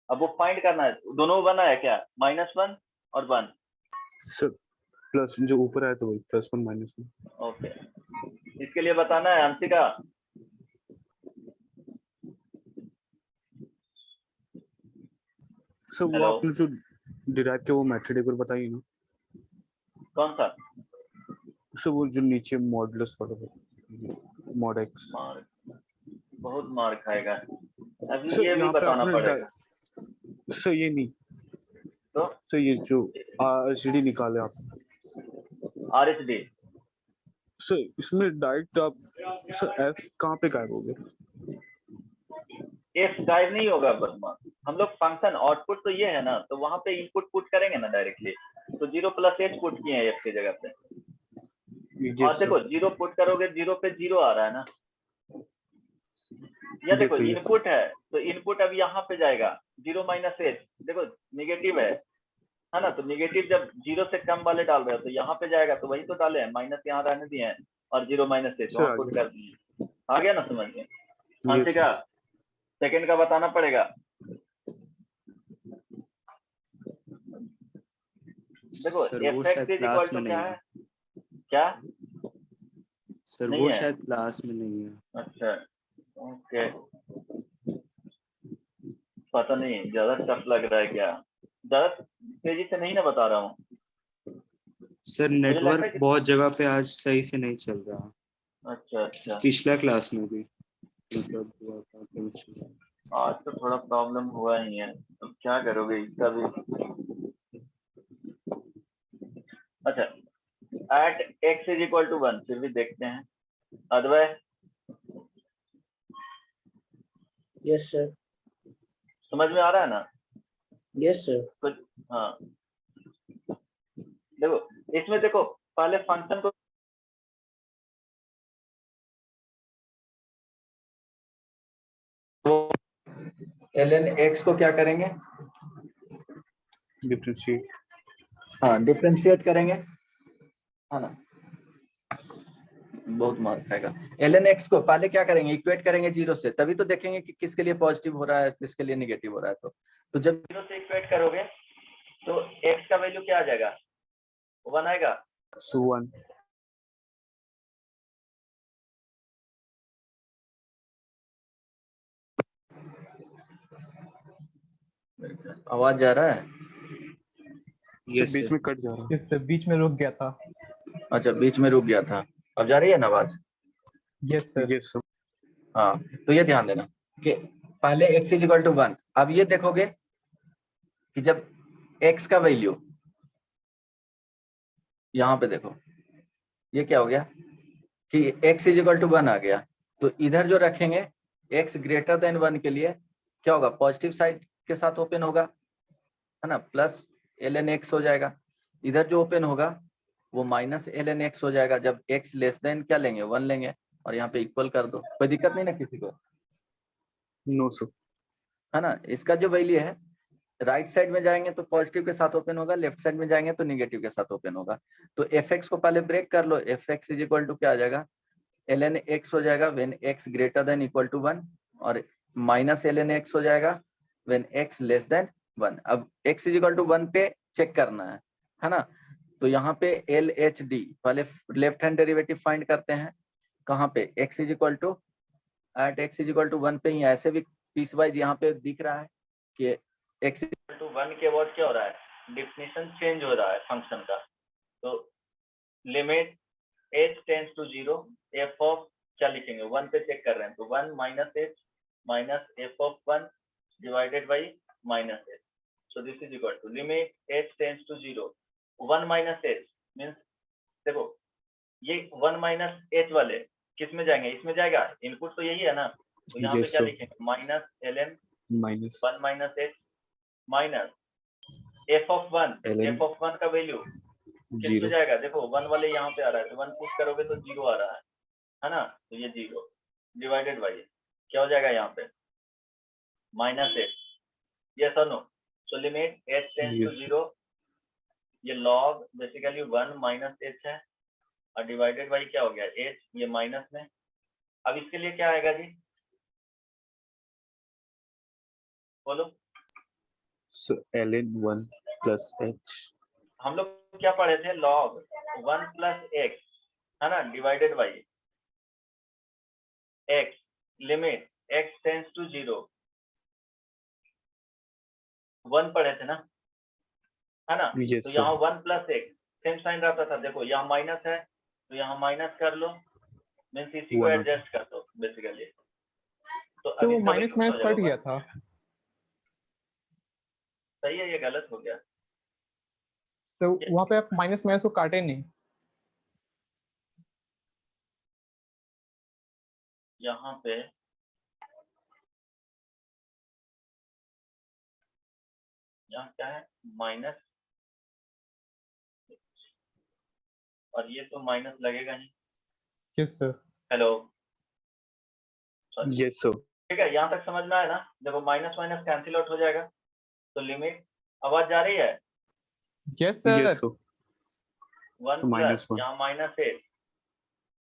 अब वो फाइंड करना है. दोनों 1 आया क्या? -1 और 1. सर प्लस जो ऊपर आया तो वही +1 -1. ओके, इसके लिए बताना है अंशिका. सर वो Hello. आपने जो डिराइव किया वो मेथड एक बार बताइए ना. कौन सा? सर वो जो नीचे मॉडुलस वाला mod x. मार, बहुत मार खाएगा. अभी सर ये भी यहाँ पे बताना आपने पड़ेगा. सर ये नहीं, तो सर ये जो RHD निकाले आप, RHD सर इसमें डायरेक्ट आप सर f कहाँ पे गायब हो गया? f गायब नहीं होगा बदमाश. हम लोग फंक्शन आउटपुट तो ये है ना, तो वहां पे इनपुट पुट करेंगे ना डायरेक्टली. तो 0 प्लस h पुट किए हैं f की जगह पे. और देखो 0 पुट करोगे 0 पे 0 आ रहा है ना. या देखो Yes, yes. इनपुट है तो इनपुट अब यहाँ पे जाएगा 0 माइनस h. देखो निगेटिव है ना. तो निगेटिव जब 0 से कम वाले डाल रहे हो तो यहाँ पे जाएगा. तो वही तो डाले हैं. माइनस यहाँ रहने दिए हैं और 0 माइनस h वहाँ पुट कर दिए. आ गया ना समझ में? अंशिका सेकंड का बताना पड़ेगा. देखो सर वो fx शायद इज इक्वल क्लास टू में क्या नहीं है? है. क्या? सर नहीं वो है? शायद क्लास में नहीं है. अच्छा ओके. पता नहीं, ज्यादा टफ लग रहा है क्या? ज्यादा तेजी से नहीं ना बता रहा हूँ. सर लगता है नेटवर्क कि- बहुत जगह पे आज सही से नहीं चल रहा. अच्छा अच्छा. पिछला क्लास में भी मतलब हुआ था chemistry में. आज तो थोड़ा प्रॉब्लम हुआ ही है. अब क्या करोगे इसका भी. अच्छा at x is equal to 1, फिर भी देखते हैं। अद्वय, Yes, sir. समझ में आ रहा है ना Yes, sir. कुछ? हाँ, देखो इसमें देखो पहले फंक्शन को ln x को क्या करेंगे? डिफरेंशिएट। हाँ, डिफरेंशिएट करेंगे, है ना, बहुत मार खाएगा। ln x को पहले क्या करेंगे? इक्वेट करेंगे 0 से, तभी तो देखेंगे कि किसके लिए पॉजिटिव हो रहा है, किसके लिए नेगेटिव हो रहा है। तो जब 0 से इक्वेट करोगे तो x का वैल्यू क्या आ जाएगा? 1 आएगा। सो 1। आवाज जा रहा है? यस बीच में कट जा रहा है। इससे बीच में रुक गया था। अच्छा, बीच में रुक गया था। अब जा रही है ना आवाज? Yes sir. Yes sir. हाँ, तो ये ध्यान देना कि पहले x इज इक्वल टू 1। अब ये देखोगे कि जब x का वैल्यू, यहाँ पे देखो ये क्या हो गया कि x इज इक्वल टू 1 आ गया, तो इधर जो रखेंगे x ग्रेटर देन 1 के लिए क्या होगा? पॉजिटिव साइड के साथ ओपन होगा, है ना, प्लस ln x हो जाएगा। इधर जो ओपन होगा वो माइनस ln x हो जाएगा जब x लेस देन क्या लेंगे? 1 लेंगे, और यहाँ पे इक्वल कर दो। कोई दिक्कत नहीं ना किसी को? No sir. है ना। इसका जो वैल्यू है, राइट साइड में जाएंगे तो पॉजिटिव के साथ ओपन होगा, लेफ्ट साइड में जाएंगे तो निगेटिव के साथ ओपन होगा। तो fx को पहले ब्रेक कर लो। fx इज इक्वल टू क्या आ जाएगा? ln x हो जाएगा when x greater than equal to 1, और माइनस ln x हो जाएगा व्हेन x लेस देन 1। अब x इज इक्वल टू 1 पे चेक करना है ना। तो यहाँ पे LHD पहले लेफ्ट हैंड डेरिवेटिव फाइंड करते हैं। कहाँ पे? x is equal to at x is equal to 1 पे ही। ऐसे भी पीस वाइज यहाँ पे दिख रहा है कि x इक्वल टू 1 के बाद क्या हो रहा है? डिफिनेशन चेंज हो रहा है फंक्शन का। तो limit h tends to 0 f of क्या लिखेंगे? 1 पे चेक कर रहे हैं तो 1 minus h minus f of 1 divided by minus h। So this is equal to limit h tends to 0 1 minus h means देखो ये 1 माइनस h वाले किस में जाएंगे? इसमें जाएगा। इनपुट तो यही है ना, तो यहाँ पे Yes, क्या sir. लिखेंगे? Minus ln minus 1 minus h minus f of 1। ln f of 1 का वैल्यू किस में 0। जाएगा? देखो 1 वाले यहाँ पे आ रहा है तो 1 पुश करोगे तो 0 आ रहा है ना। तो ये 0 डिवाइडेड बाई क्या हो जाएगा यहाँ पे? Minus h। यस और no? So limit h tends to Yes. 0, ये लॉग बेसिकली 1 माइनस h है और डिवाइडेड बाई क्या हो गया? h, ये माइनस में। अब इसके लिए क्या आएगा जी? बोलो। So ln 1 plus h। हम लोग क्या पढ़े थे? लॉग 1 प्लस x, है ना, divided by x limit x tends to 0 1 पढ़े थे ना, है ना। Yes, तो sir. यहाँ 1 प्लस x सेम साइन रहता था। देखो यहाँ माइनस है तो यहाँ माइनस कर लो, मीन्स इसी को 1 हो एडजस्ट कर दो बेसिकली। तो तो अब वो इसका माइनस वैल्यू माइनस कट गया था। सही है, ये गलत हो गया। तो वहाँ पे आप माइनस माइनस को काटे नहीं। यहाँ पे यहाँ क्या है? माइनस, और ये तो माइनस लगेगा नहीं। Yes sir. Hello, Yes, sir. ठीक है, यहाँ तक समझ में आया ना? देखो माइनस माइनस कैंसिल आउट हो जाएगा तो लिमिट, आवाज जा रही है? Yes sir. Yes, sir. 1 तो प्लस -1 यहाँ माइनस h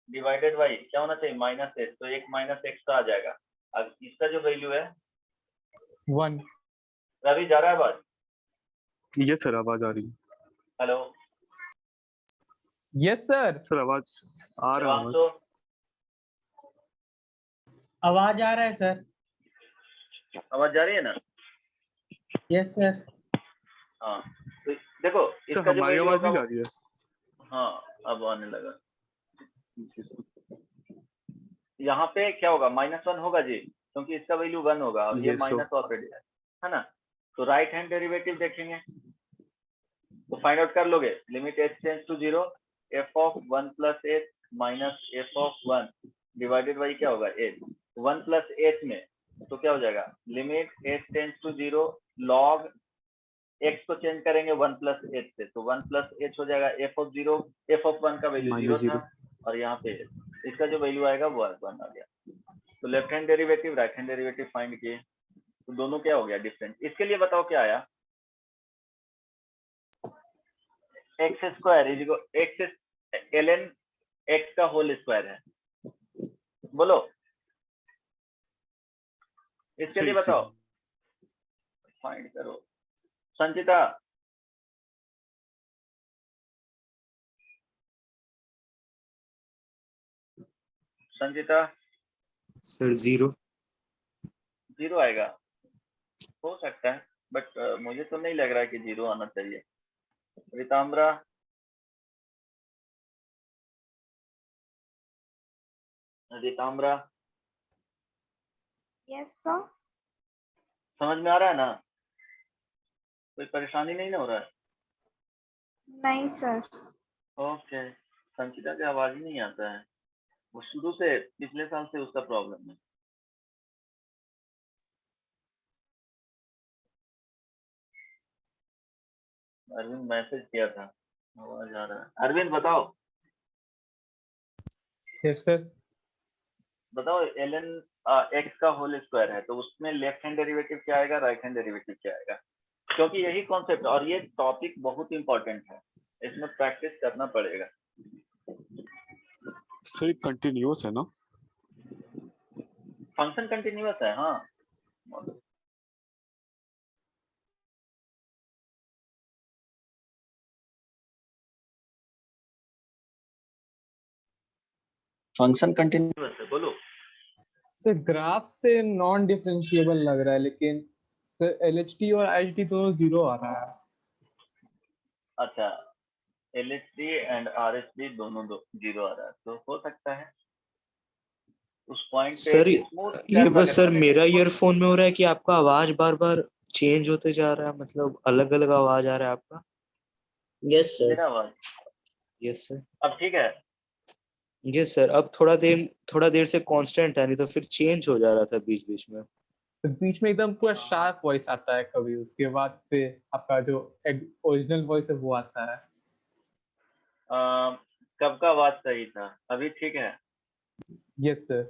डिवाइडेड बाई क्या होना चाहिए? माइनस h, तो एक माइनस एक्स्ट्रा आ जाएगा। अब इसका जो वैल्यू है 1। रवि, जा रहा है आवाज? Yes, sir. आवाज आ रही है। Hello yes sir. सर आवाज आ रहा है। शिवांशु, आवाज आ रहा है सर। आवाज जा रही है ना? Yes sir. हाँ, तो देखो सर इसका जो हमारी वैल्यू आवाज होगा भी जा रही है। हाँ अब आने लगा। यहाँ पे क्या होगा? -1 होगा जी, क्योंकि इसका वैल्यू 1 होगा और ये Yes, sir. माइनस ऑलरेडी है ना। तो राइट हैंड डेरिवेटिव देखेंगे तो फाइंड आउट कर लोगे। Limit h tends to 0 F of 1 plus H minus F of 1 divided by क्या होगा एच, 1 प्लस एच में तो क्या हो जाएगा, limit h tends to 0 log x को चेंज करेंगे 1 प्लस एच से, तो 1 प्लस एच हो जाएगा एफ ऑफ 0, एफ ऑफ 1 का वैल्यू Minus 0 था और यहाँ पे इसका जो वैल्यू आएगा वो 1 आ गया। तो left hand derivative right hand derivative find किए, तो दोनों क्या हो गया डिफरेंट। इसके लिए बताओ क्या आया, x square is equal x ln x का होल स्क्वायर है, बोलो इसके लिए बताओ, फाइंड करो। संचिता संचिता सर 0। 0 आएगा, हो सकता है बट मुझे तो नहीं लग रहा है कि 0 आना चाहिए। रिताम्बरा रिताम्बरा यस सर। समझ में आ रहा है ना, कोई परेशानी नहीं ना हो रहा है? नहीं सर। ओके, संचिता की आवाज ही नहीं आता है, वो शुरू से पिछले साल से उसका प्रॉब्लम है। अरविंद मैसेज किया था, आवाज आ रहा है। अरविंद बताओ यस सर। बताओ ln एक्स का होल स्क्वायर है तो उसमें लेफ्ट हैंड डेरिवेटिव क्या आएगा, राइट हैंड डेरिवेटिव क्या आएगा, क्योंकि यही कॉन्सेप्ट और ये टॉपिक बहुत इंपॉर्टेंट है, इसमें प्रैक्टिस करना पड़ेगा। सर कंटिन्यूअस है ना? फंक्शन कंटिन्यूअस है, हाँ। फंक्शन कंटिन्यूअस है, बोलो। तो ग्राफ से नॉन डिफरेंशिएबल लग रहा है, लेकिन LHT और IHT दोनों 0 आ रहा है। अच्छा, LHD एंड RHD दोनों 0 आ रहा है, तो हो सकता है उस पॉइंट पे सर स्मूथ ये बस सर मेरा ईयरफोन में हो रहा है कि आपका आवाज बार बार चेंज होते जा रहा है, मतलब अलग अलग आवाज आ रहा है आपका। Yes, sir. मेरा आवाज यस सर। अब ठीक है? यस सर, अब थोड़ा देर से कांस्टेंट है, नहीं तो फिर चेंज हो जा रहा था बीच बीच में। तो बीच में एकदम पूरा शार्प वॉइस आता है कभी, उसके बाद फिर आपका जो ओरिजिनल वॉइस है वो आता है। कब का आवाज सही था, अभी ठीक है? Yes sir.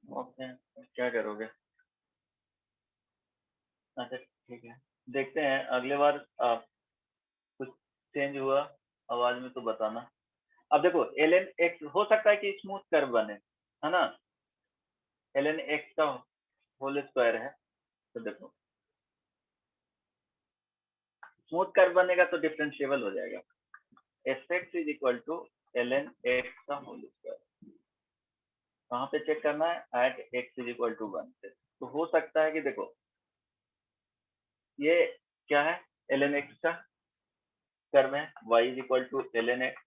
ओके, क्या करोगे? अच्छा ठीक है, देखते हैं अगले बार कुछ चेंज हुआ आवाज में तो बताना। अब देखो ln x हो सकता है कि स्मूथ कर्व बने, है ना, ln x का होल स्क्वायर है, तो देखो स्मूथ कर्व बनेगा तो डिफरेंशिएबल हो जाएगा, fx is equal to ln x का होल स्क्वायर। कहाँ पे चेक करना है, at x is equal to 1 से। तो हो सकता है कि देखो ये क्या है, ln x का कर्व है, y is equal to ln x,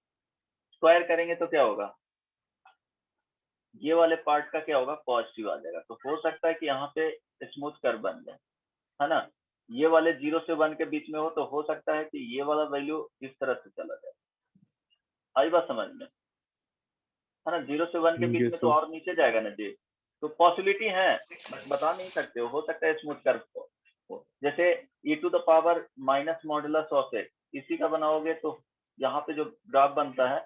square करेंगे तो क्या होगा, ये वाले पार्ट का क्या होगा, पॉजिटिव आ जाएगा। तो हो सकता है कि यहाँ पे स्मूथ कर्व बन जाए, है ना, ये वाले 0 से 1 के बीच में हो, तो हो सकता है कि ये वाला वैल्यू इस तरह से चला जाए। आई बात समझ में, है ना, 0 से 1 के बीच Yes, में तो sir. और नीचे जाएगा ना जी, तो पॉसिबिलिटी है, बता नहीं सकते हो सकता है स्मूथ कर्व हो, जैसे e to the power minus modulus of x, इसी का बनाओगे तो यहाँ पे जो ग्राफ बनता है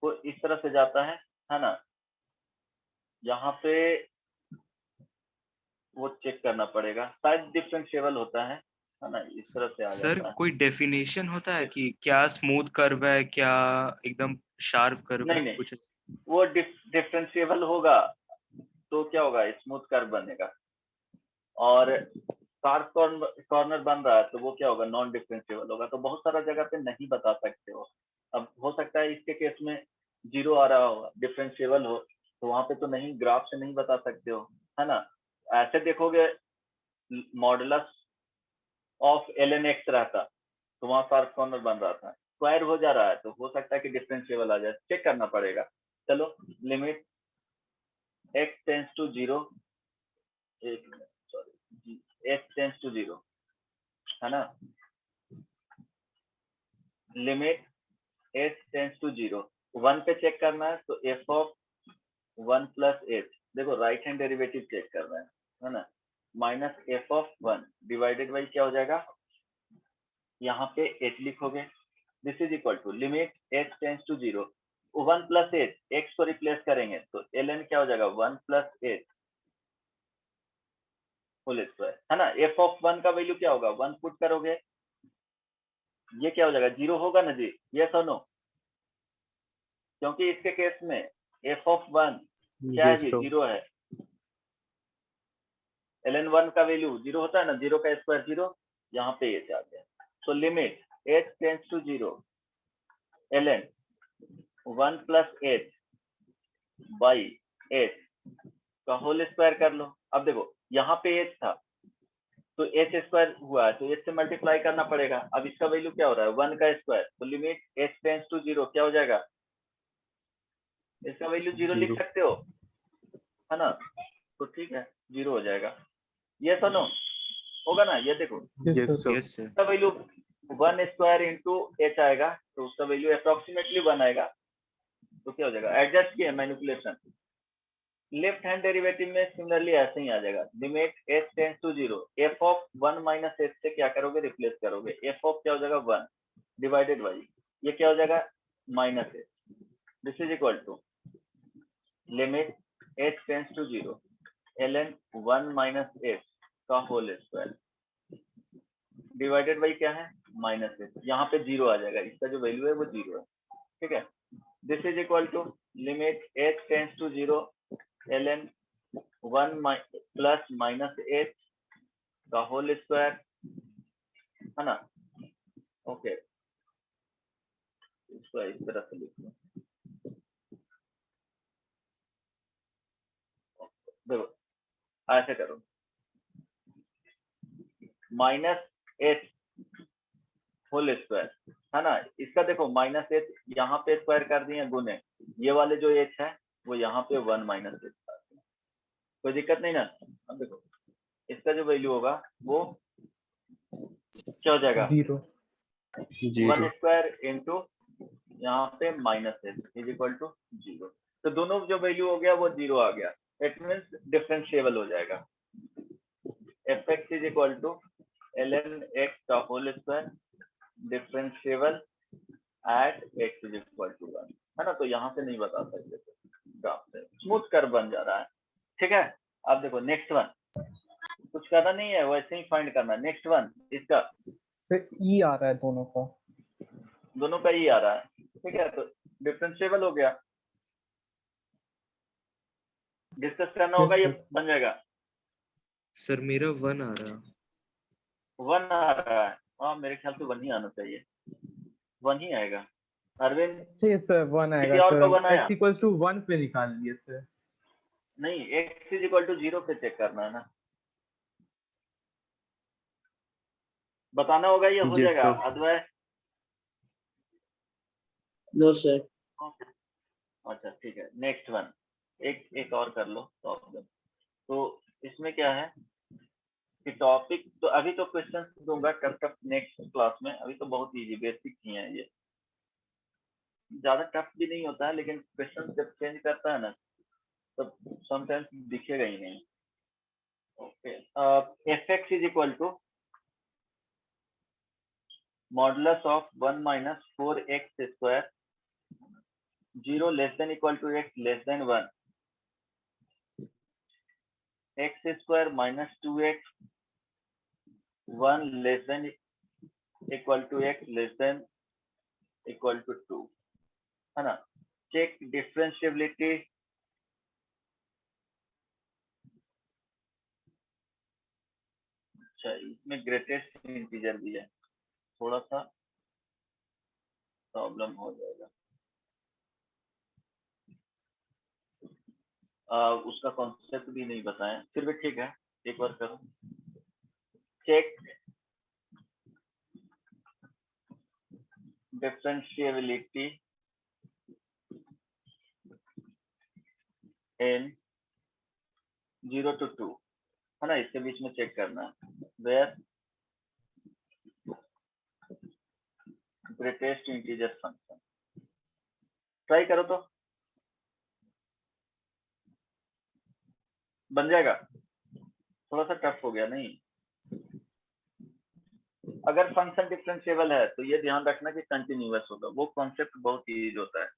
वो इस तरह से जाता है ना, यहाँ पे वो चेक करना पड़ेगा, शायद डिफरेंशिएबल होता है ना, इस तरह से आ सर जाता है। कोई डेफिनेशन होता है कि क्या स्मूथ कर्व है, क्या एकदम शार्प कर्व है, नहीं कुछ? वो डिफरेंशिएबल होगा तो क्या होगा, स्मूथ कर्व बनेगा, और शार्प कॉर्नर बन रहा है तो वो क्या होगा, नॉन डिफरेंशिएबल होगा। तो बहुत सारा जगह पे नहीं बता सकते हो। अब हो सकता है इसके केस में 0 आ रहा हो, डिफरेंशिएबल हो, तो वहां पे तो नहीं, ग्राफ से नहीं बता सकते हो, है ना। ऐसे देखोगे मॉडुलस ऑफ ln x रहता तो वहां शार्प कॉर्नर बन रहा था, स्क्वायर हो जा रहा है तो हो सकता है कि डिफरेंशिएबल आ जाए, चेक करना पड़ेगा। चलो, लिमिट x टेंस टू 0, एक minute sorry, x tends to 0, है ना, लिमिट h टेंड्स टू 0, 1 पे चेक करना है तो f ऑफ 1 प्लस h, देखो राइट हैंड डेरिवेटिव चेक करना है ना, minus f of 1 divided by क्या हो जाएगा, यहाँ पे h लिखोगे, this is equal to limit h tends to 0, 1 plus h, x को रिप्लेस करेंगे तो ln क्या हो जाएगा 1 प्लस h होल स्क्वायर, है ना। f ऑफ 1 का वैल्यू क्या होगा, 1 पुट करोगे, ये क्या हो जाएगा 0 होगा ना जी, यस और नो, क्योंकि इसके केस में f ऑफ 1 क्या है Yes, जी, sir. 0 है, ln 1 का वैल्यू 0 होता है ना, 0 का स्क्वायर 0, यहाँ पे ये आ गया, so limit h tends to 0 ln 1 plus h by h का होल स्क्वायर कर लो। अब देखो यहाँ पे h था तो h स्क्वायर हुआ है तो h से मल्टीप्लाई करना पड़ेगा, अब इसका वैल्यू क्या हो रहा है 1 का स्क्वायर, तो लिमिट h टेंड्स टू 0 क्या हो जाएगा, इसका वैल्यू 0 लिख 0. सकते हो, है ना, तो ठीक है 0 हो जाएगा, यस और नो होगा ना, ये देखो Yes, sir. Yes, sir. उसका वैल्यू 1 स्क्वायर इंटू h आएगा तो उसका वैल्यू अप्रोक्सीमेटली 1 आएगा, तो क्या हो जाएगा, एडजस्ट किया मैनिपुलेशन, लेफ्ट हैंड डेरिवेटिव में सिमिलरली ऐसे ही आ जाएगा, limit h tends to 0, f of 1 minus h से क्या करोगे, रिप्लेस करोगे, f ऑफ क्या हो जाएगा 1 डिवाइडेड बाई ये क्या हो जाएगा minus h, this is equal to limit h tends to 0 ln 1 minus h का होल स्क्वायर डिवाइडेड बाई क्या है माइनस h, यहाँ पे 0 आ जाएगा, इसका जो वैल्यू है वो 0 है, ठीक है, this is equal to limit h tends to 0 ln 1 plus minus h का होल स्क्वायर, है ना, ओके, इसको इस तरह से लिख लो, देखो ऐसे करो, माइनस h होल स्क्वायर, है ना, इसका देखो माइनस h यहाँ पे स्क्वायर कर दिए गुने, ये वाले जो h है वो यहाँ पे 1 माइनस h, कोई दिक्कत नहीं ना। अब देखो इसका जो वैल्यू होगा वो क्या हो जाएगा 0. 1 0. स्क्वायर इंटू यहाँ पे minus h is equal to 0, तो दोनों जो वैल्यू हो गया वो 0 आ गया, इट मीन्स डिफरेंशिएबल हो जाएगा, fx is equal to ln x का whole square differentiable at x is equal to 1, है ना, तो यहाँ से नहीं बता सकते, ग्राफ से स्मूथ कर्व बन जा रहा है, ठीक है। अब देखो नेक्स्ट वन, कुछ करना नहीं है, वैसे ही फाइंड करना, नेक्स्ट वन इसका फिर ई आ रहा है दोनों का, दोनों का ही आ रहा है, ठीक है, तो डिफरेंशिएबल हो गया, डिस्कस करना होगा, ये बन जाएगा, सर मेरा 1 आ रहा. 1 आ रहा है, हाँ मेरे ख्याल से 1 ही आना चाहिए, 1 ही आएगा, अरविंद सही सर 1 आएगा किसी और का सर, 1 आया x इक्वल्स टू 1 पे निकाल लिए सर, नहीं, x इज इक्वल टू 0 पे चेक करना है ना, बताना होगा, ये हो Yes, जाएगा sir. Advay, No, sir. अच्छा ठीक है, नेक्स्ट वन, एक और कर लो प्रॉब्लम, तो इसमें क्या है कि टॉपिक तो अभी तो क्वेश्चन दूंगा टफ नेक्स्ट क्लास में, अभी तो बहुत इजी बेसिक ही है, ये ज्यादा टफ भी नहीं होता है, लेकिन क्वेश्चन जब चेंज करता है ना तब समटाइम्स दिखेगा ही नहीं, okay, fx is equal to modulus of 1 minus 4x square 0 less than equal to x less than 1, x square minus 2x 1 less than equal to x less than equal to 2, है ना, check differentiability, अच्छा इसमें greatest integer भी है, थोड़ा सा problem हो जाएगा, उसका कॉन्सेप्ट भी नहीं बताएं, फिर भी ठीक है एक बार करो, चेक डिफरेंशिएबिलिटी इन 0 to 2, है ना, इसके बीच में चेक करना है, where greatest integer function, try करो तो बन जाएगा। थोड़ा सा टफ हो गया नहीं? अगर फंक्शन डिफरेंशिएबल है तो ये ध्यान रखना कि कंटिन्यूअस होगा, वो कॉन्सेप्ट बहुत ईजी होता है।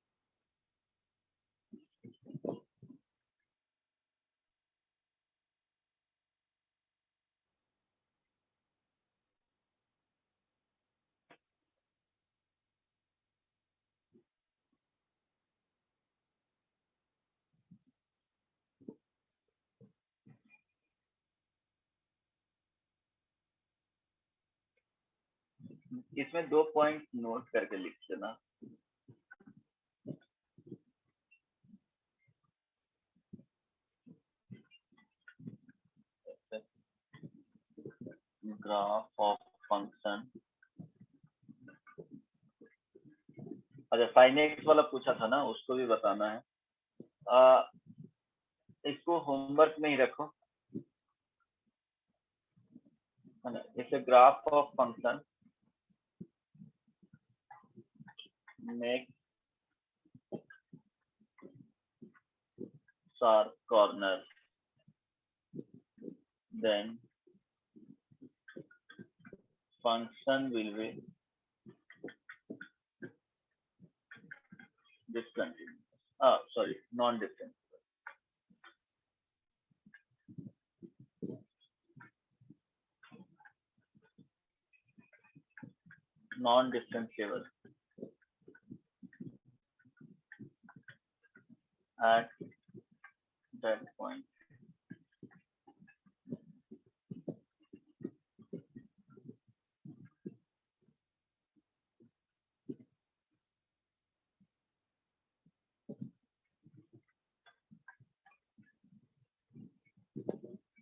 इसमें 2 पॉइंट नोट करके लिख देना। ग्राफ ऑफ फंक्शन, अच्छा sin x वाला पूछा था ना, उसको भी बताना है। इसको होमवर्क में ही रखो, है ना। इसे graph of function make sharp corner, then function will be discontinuous. Sorry, non-differentiable. Non-differentiable at that point.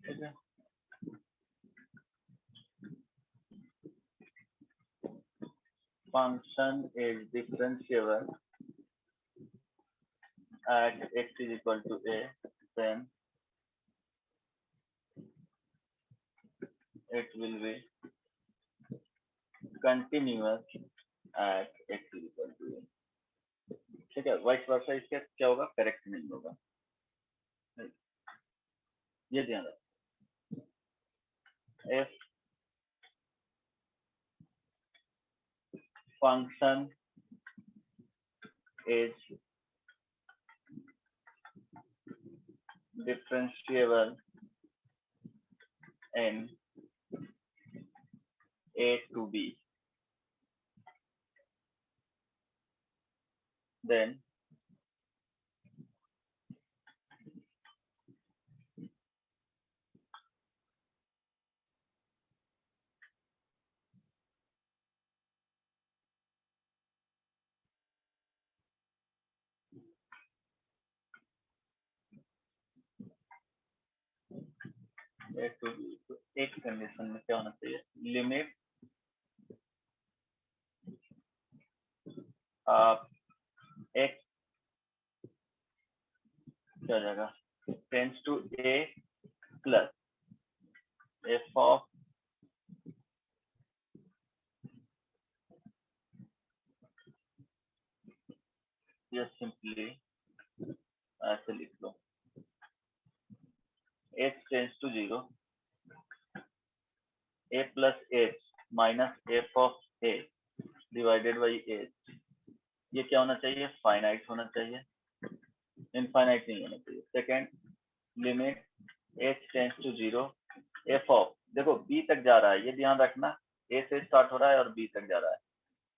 ठीक है, function is differentiable at x is equal to a, then it will be continuous at x is equal to a। ठीक है, vice versa इसका क्या होगा, correct नहीं होगा, ये ध्यान रखो। if function is differentiable in a to b, then a to b, तो एक कंडीशन में क्या होना चाहिए, लिमिट x क्या हो जाएगा, tends to a plus f of ये सिंपली ऐसे लिख लो, h tends to 0, a plus h minus f of a divided by h। ये क्या होना चाहिए, फाइनाइट होना चाहिए, इनफाइनाइट नहीं होना चाहिए। Second, limit h tends to 0, f of, देखो b तक जा रहा है, ये ध्यान रखना, a से स्टार्ट हो रहा है और b तक जा रहा है,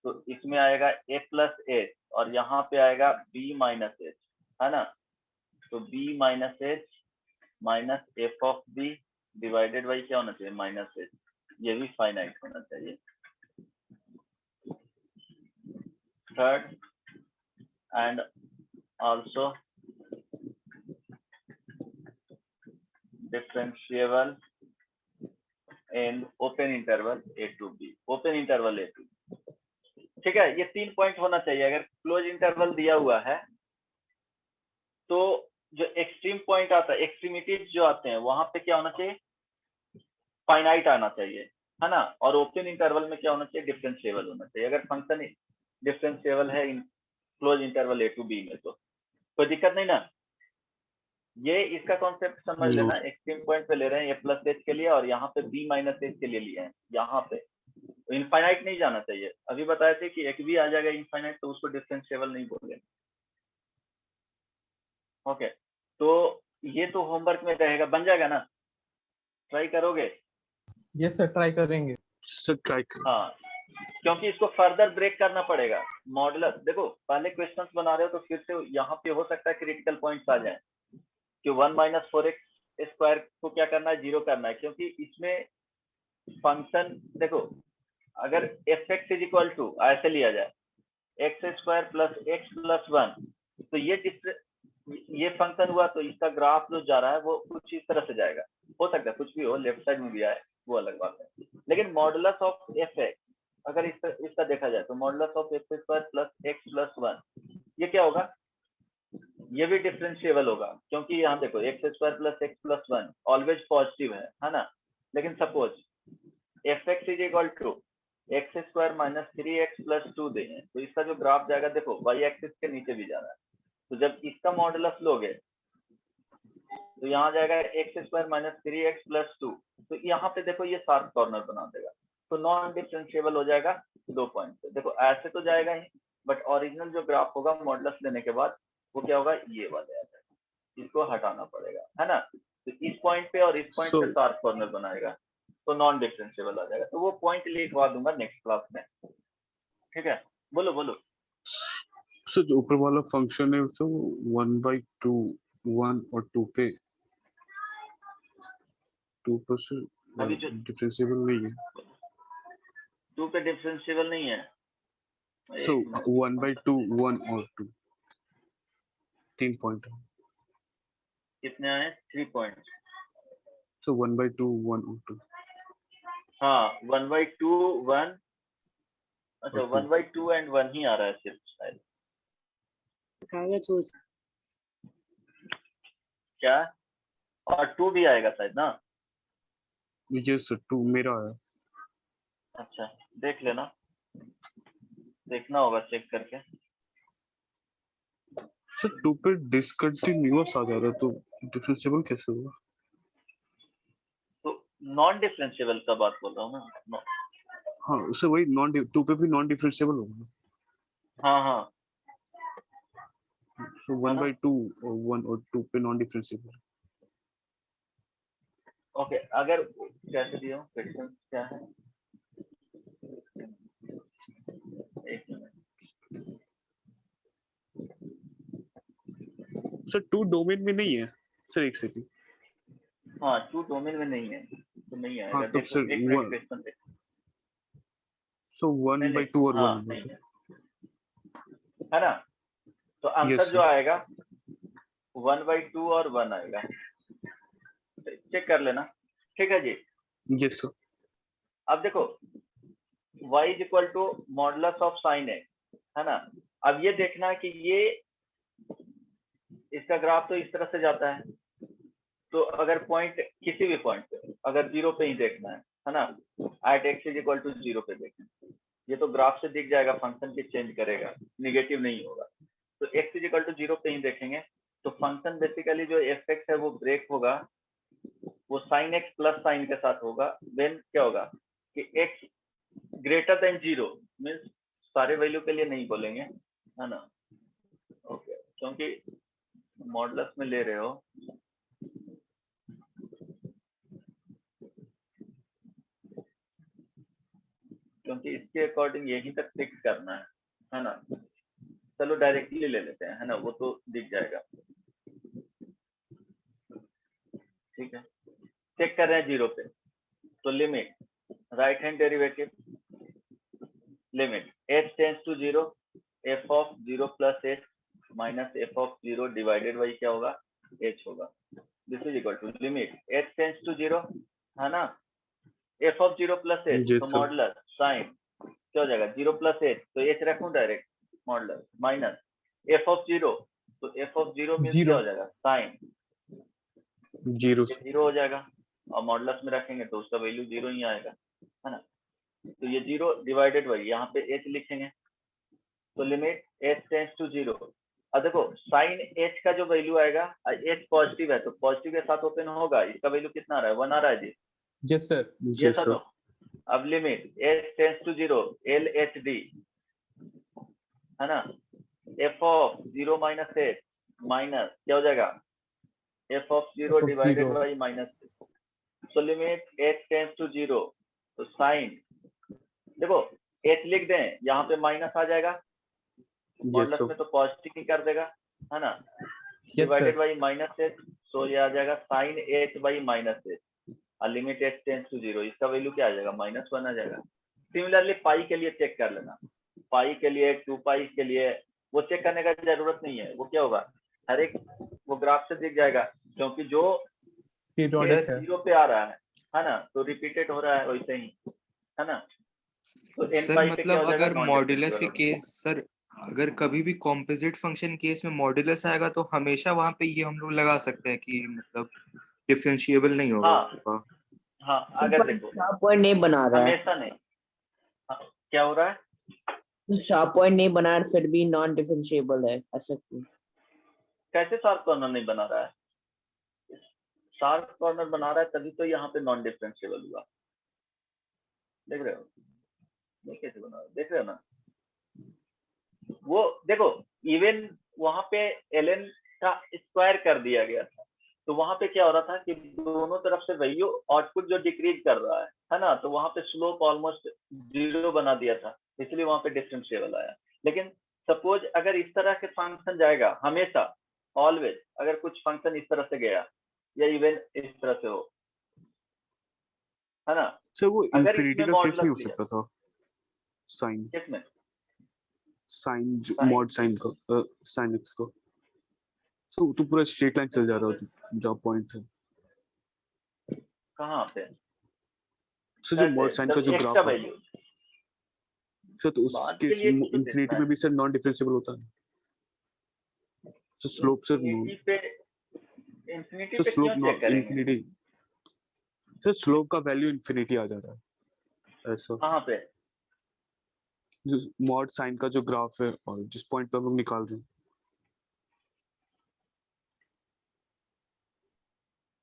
तो इसमें आएगा a प्लस h और यहाँ पे आएगा b माइनस h, है ना। तो b minus h minus f of b divided by क्या होना चाहिए, माइनस h, ये भी फाइनाइट होना चाहिए। Third, and also differentiable in open interval a to b, open interval a to b। ठीक है, ये 3 पॉइंट होना चाहिए। अगर क्लोज इंटरवल दिया हुआ है तो जो एक्सट्रीम पॉइंट आता है, एक्सट्रीमिटीज जो आते हैं वहां पे क्या होना चाहिए, फाइनाइट आना चाहिए, है ना। और ओपन इंटरवल में क्या होना चाहिए, डिफरेंशिएबल होना चाहिए। अगर फंक्शन डिफरेंशिएबल है close interval a to b में, तो कोई दिक्कत नहीं ना। ये इसका कॉन्सेप्ट समझ लेना, एक्सट्रीम पॉइंट पे ले रहे हैं ए प्लस एच के लिए और यहाँ पे बी माइनस एच के लिए लिए हैं। यहाँ पे इनफाइनाइट नहीं जाना चाहिए। अभी बताए थे कि एक भी आ जाएगा इनफाइनाइट तो उसको डिफरेंशिएबल नहीं बोलेंगे। ओके, तो ये तो होमवर्क में रहेगा, बन जाएगा ना, ट्राई करोगे? यस सर, ट्राई करेंगे। सर ट्राई कर। हाँ, क्योंकि इसको फर्दर ब्रेक करना पड़ेगा। मॉडुलस देखो, पहले क्वेश्चंस बना रहे हो तो फिर से यहाँ पे हो सकता है क्रिटिकल पॉइंट्स आ जाए कि 1 माइनस 4x स्क्वायर को क्या करना है, 0 करना है, क्योंकि इसमें फंक्शन देखो, अगर f x is equal to ऐसे लिया जाए x square plus x plus 1, तो ये फंक्शन हुआ, तो इसका ग्राफ जो जा रहा है वो कुछ इस तरह से जाएगा। हो सकता है कुछ भी हो, लेफ्ट साइड में भी आए, वो अलग बात है। लेकिन मॉडुलस ऑफ एफ एक्स अगर इसका देखा जाए तो modulus of x square plus x plus 1 ये क्या होगा, ये भी डिफरेंशिएबल होगा, क्योंकि यहाँ देखो x square plus x plus 1 always positive है ना। लेकिन suppose f x is equal to x square minus 3x plus 2 दें, तो इसका जो ग्राफ जाएगा देखो वाई एक्सिस के नीचे भी जा रहा है, तो जब इसका मॉडुलस लोगे तो यहाँ जाएगा x square minus 3x plus 2, तो यहाँ पे देखो ये शार्प कॉर्नर बना देगा, तो नॉन डिफरेंशिएबल हो जाएगा 2 पॉइंट पे। देखो ऐसे तो जाएगा ही, बट ओरिजिनल जो ग्राफ होगा मॉडुलस लेने के बाद वो क्या होगा, ये वाला आएगा, इसको हटाना पड़ेगा, है ना। तो इस पॉइंट पे और इस पॉइंट पे शार्प कॉर्नर बनाएगा, तो नॉन डिफरेंशिएबल आ जाएगा। तो वो पॉइंट लिखवा दूंगा नेक्स्ट क्लास में, ठीक है। बोलो बोलो। सर जो ऊपर वाला फंक्शन है तो 1/2 1 और 2 पे 2% अभी जो डिफरेंशिएबल नहीं है। 2 पे डिफरेंशिएबल नहीं है, सो 1/2 1 और 2 3 पॉइंट है। कितने आए, 3 पॉइंट। सो 1/2 1 और 2। हाँ 1/2 1, अच्छा और 1/2 एंड 1 ही आ रहा है सिर्फ शायद, क्या, और 2 भी आएगा शायद ना। ये सर 2 मेरा है। अच्छा देख लेना, देखना होगा चेक करके। सर 2 पे डिसकंटिन्यूअस आ जा रहा है, तो डिफरेंशिएबल कैसे होगा? तो नॉन डिफरेंशिएबल का बात बोल रहा हूँ ना। हाँ सर वही 2 पे भी नॉन डिफरेंशिएबल होगा। हाँ हाँ, सो 1/2 और 1 और 2 पे नॉन डिफरेंशिएबल। ओके, अगर कैसे दिया क्वेश्चन क्या है, एक मिनट। सर 2 डोमेन में नहीं है सर, एक सेकंड। हाँ 2 डोमेन में नहीं है तो नहीं आएगा। हाँ, तब देखो सर एक मिनट क्वेश्चन देखो। सो 1/2 और हाँ 1 नहीं है ना, तो आंसर Yes, जो आएगा 1/2 और 1 आएगा, चेक कर लेना, ठीक है जी। Yes sir. अब देखो y is equal to modulus of sine x, है ना। अब ये देखना कि ये इसका ग्राफ तो इस तरह से जाता है, तो अगर पॉइंट किसी भी पॉइंट पे अगर 0 पे ही देखना है ना, at x is equal to 0 पे देखना, ये तो ग्राफ से दिख जाएगा, फंक्शन की चेंज करेगा, निगेटिव नहीं होगा। तो एक्स इज इक्वल टू 0 पे ही देखेंगे, तो फंक्शन बेसिकली जो एफ एक्स है वो ब्रेक होगा, वो साइन एक्स प्लस साइन के साथ होगा। देन क्या होगा कि एक्स ग्रेटर देन 0 मीन्स सारे वैल्यू के लिए नहीं बोलेंगे, है ना। ओके, क्योंकि मॉडुलस में ले रहे हो, क्योंकि इसके अकॉर्डिंग यहीं तक फिक्स करना है ना। चलो डायरेक्टली ले लेते हैं, है ना, वो तो दिख जाएगा, ठीक है। चेक कर रहे हैं 0 पे, तो limit right hand derivative limit h tends to 0 f of 0 plus h minus f of 0 divided by क्या होगा, h होगा। This is equal to limit h tends to 0, है ना, f of 0 plus h, Yes, तो sir. Modulus sine क्या हो जाएगा 0 plus h, तो h रखूं direct modulus minus f of 0, तो f ऑफ 0 मींस क्या हो जाएगा साइन 0 0 हो जाएगा, और मॉडुलस में रखेंगे तो उसका वैल्यू 0 ही आएगा, है ना। तो ये 0 डिवाइडेड बाई यहाँ पे h लिखेंगे, तो लिमिट h टेंड्स टू 0। अब देखो साइन h का जो वैल्यू आएगा, h पॉजिटिव है तो पॉजिटिव के साथ ओपन होगा, इसका वैल्यू कितना आ रहा है, 1 आ रहा है जी। Yes sir. ये yes सर sir, अब limit h tends to 0 LHD है ना, f of 0 minus h minus क्या हो जाएगा, f of 0 of divided zero. By minus. So limit h tends to 0, तो साइन देखो h लिख दें, यहाँ पे माइनस आ जाएगा, yes मॉडुलस sir, में तो पॉजिटिव ही कर देगा है ना, Yes divided sir. By minus h, so ये आ जाएगा sine h by minus h और लिमिट h टेंड्स टू 0, इसका वैल्यू क्या आ जाएगा, -1 आ जाएगा। सिमिलरली पाई के लिए चेक कर लेना, पाई के लिए 2 पाई के लिए वो चेक करने का जरूरत नहीं है, वो क्या होगा हर एक वो ग्राफ से दिख जाएगा, क्योंकि जो Periodic है. 0 पे आ रहा है ना, तो रिपीटेड हो रहा है वैसे ही है ना, तो n सर पाई पे क्या हो मतलब जाएगा, अगर नॉन मॉड्यूलस के डिफरेंशिएबल। केस सर, अगर कभी भी कॉम्पोजिट फंक्शन केस में मॉड्यूलस आएगा तो हमेशा वहां पे ये हम लोग लगा सकते हैं कि मतलब डिफरेंशिएबल नहीं होगा हाँ उसका। हाँ, अगर देखो शार्प पॉइंट नहीं बना रहा है, हमेशा नहीं, हाँ, क्या हो रहा है, शार्प पॉइंट नहीं बना रहा, फिर भी नॉन डिफरेंशिएबल है, ऐसा क्यों? कैसे शार्प कॉर्नर नहीं बना रहा है, शार्प कॉर्नर बना रहा है तभी तो यहाँ पे नॉन डिफरेंशिएबल हुआ, देख रहे हो, नहीं कैसे बना रहा है? देख रहे हो ना, वो देखो इवन वहां पे ln का स्क्वायर कर दिया गया था, तो वहां पे क्या हो रहा था कि दोनों तरफ से वैल्यू आउटपुट जो डिक्रीज कर रहा है ना, तो वहां पे स्लोप ऑलमोस्ट 0 बना दिया था, इसलिए वहां पे डिफरेंशिएबल आया। लेकिन सपोज अगर इस तरह के फंक्शन जाएगा हमेशा, ऑलवेज अगर कुछ फंक्शन इस तरह से गया या इवन इस तरह से हो है ना, सर वो अगर इंफिनिटी इसमें का केस नहीं हो मॉडुलस लिया, सकता था, साइन किसमें साइन Sin? मॉड साइन का साइन एक्स का, सो तो पूरा स्ट्रेट लाइन चल जा रहा है जहाँ पॉइंट है। कहाँ पे, सर जो मॉड कैसे साइन का जब जो x का ग्राफ है वैल्यू, सर, तो बाद उसके के लिए भी तो इंफिनिटी देखना में है, भी सर नॉन डिफरेंशिएबल होता है, sir slope sir infinity sir पे स्लोप क्यों चेक करेंगे, इंफिनिटी, सर स्लोप का वैल्यू इंफिनिटी आ जा रहा है ऐसा, कहाँ पे, जो मॉड साइन का जो ग्राफ है और जिस पॉइंट पे हम लोग निकाल रहे हैं,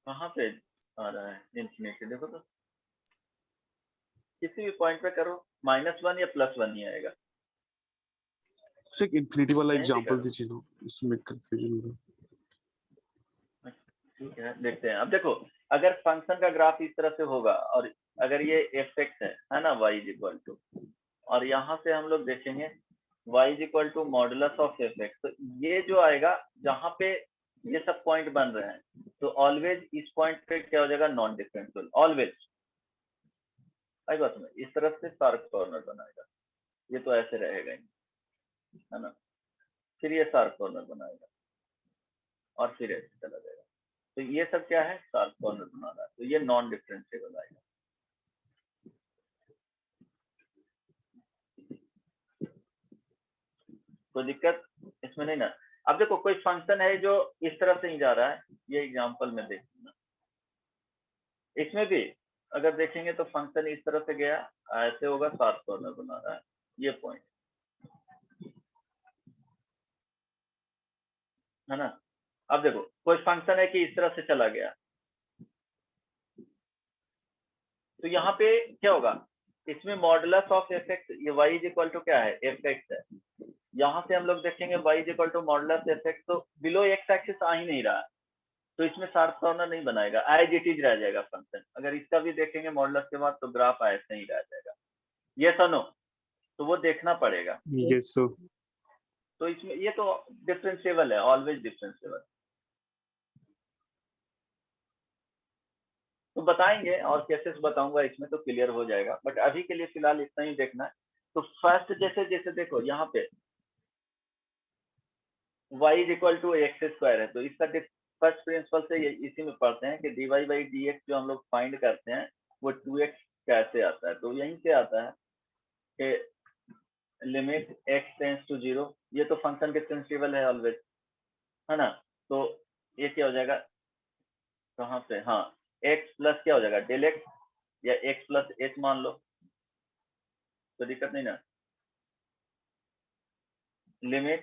कहाँ पे आ रहा है इंफिनिटी, देखो तो किसी भी पॉइंट पे करो -1 या +1 ही आएगा, सर इंफिनिटी वाला कहीं भी एग्जांपल करो। दीजिए ना, इसमें कंफ्यूजन हो रहा है। ठीक है, देखते हैं। अब देखो अगर फंक्शन का ग्राफ इस तरह से होगा और अगर ये fx है ना, y इज इक्वल टू, और यहाँ से हम लोग देखेंगे y is equal to modulus of fx, तो ये जो आएगा जहाँ पे ये सब पॉइंट बन रहे हैं, तो ऑलवेज इस पॉइंट पे क्या हो जाएगा, नॉन डिफरेंशियल, ऑलवेज। आई बात में, इस तरफ से शार्प कॉर्नर बनाएगा, ये तो ऐसे रहेगा ही, है ना, फिर ये शार्प कॉर्नर बनाएगा और फिर ऐसे चला जाएगा, तो ये सब क्या है, शार्प कॉर्नर बना रहा है, तो ये नॉन डिफरेंशिएबल आएगा। तो दिक्कत इसमें नहीं ना। अब देखो कोई फंक्शन है जो इस तरह से ही जा रहा है, ये एग्जांपल में देखना, इसमें भी अगर देखेंगे तो फंक्शन इस तरह से गया, ऐसे होगा, शार्प कॉर्नर बना रहा है ये पॉइंट, है ना। अब देखो कोई फंक्शन है कि इस तरह से चला गया, तो यहाँ पे क्या होगा, इसमें मॉडुलस ऑफ fx, ये y इज इक्वल टू क्या है, fx है, यहाँ से हम लोग देखेंगे y is equal to modulus fx, तो बिलो x एक्सिस आ ही नहीं रहा है, तो इसमें शार्प कॉर्नर नहीं बनाएगा, एज इट इज रह जाएगा फंक्शन। अगर इसका भी देखेंगे मॉडुलस के बाद, तो ग्राफ ऐसे ही रह जाएगा, ये सुनो, तो वो देखना पड़ेगा। यस सर, तो इसमें ये तो डिफरेंशिएबल है, ऑलवेज डिफरेंशिएबल, तो बताएंगे और केसेस बताऊंगा इसमें, तो क्लियर हो जाएगा, बट अभी के लिए फिलहाल इतना ही देखना है। तो फर्स्ट जैसे जैसे देखो यहाँ पे y is equal to x square है, तो इसका फर्स्ट प्रिंसिपल से इसी में पढ़ते हैं कि dy बाई dx जो हम लोग फाइंड करते हैं वो 2x कैसे आता है, तो यहीं से आता है कि लिमिट x टेंड्स टू 0, ये तो फंक्शन डिफरेंशिएबल है ऑलवेज, है ना, तो ये क्या हो जाएगा, कहाँ पे, हाँ, x प्लस क्या हो जाएगा, डेल x या x प्लस h मान लो, तो दिक्कत नहीं ना, limit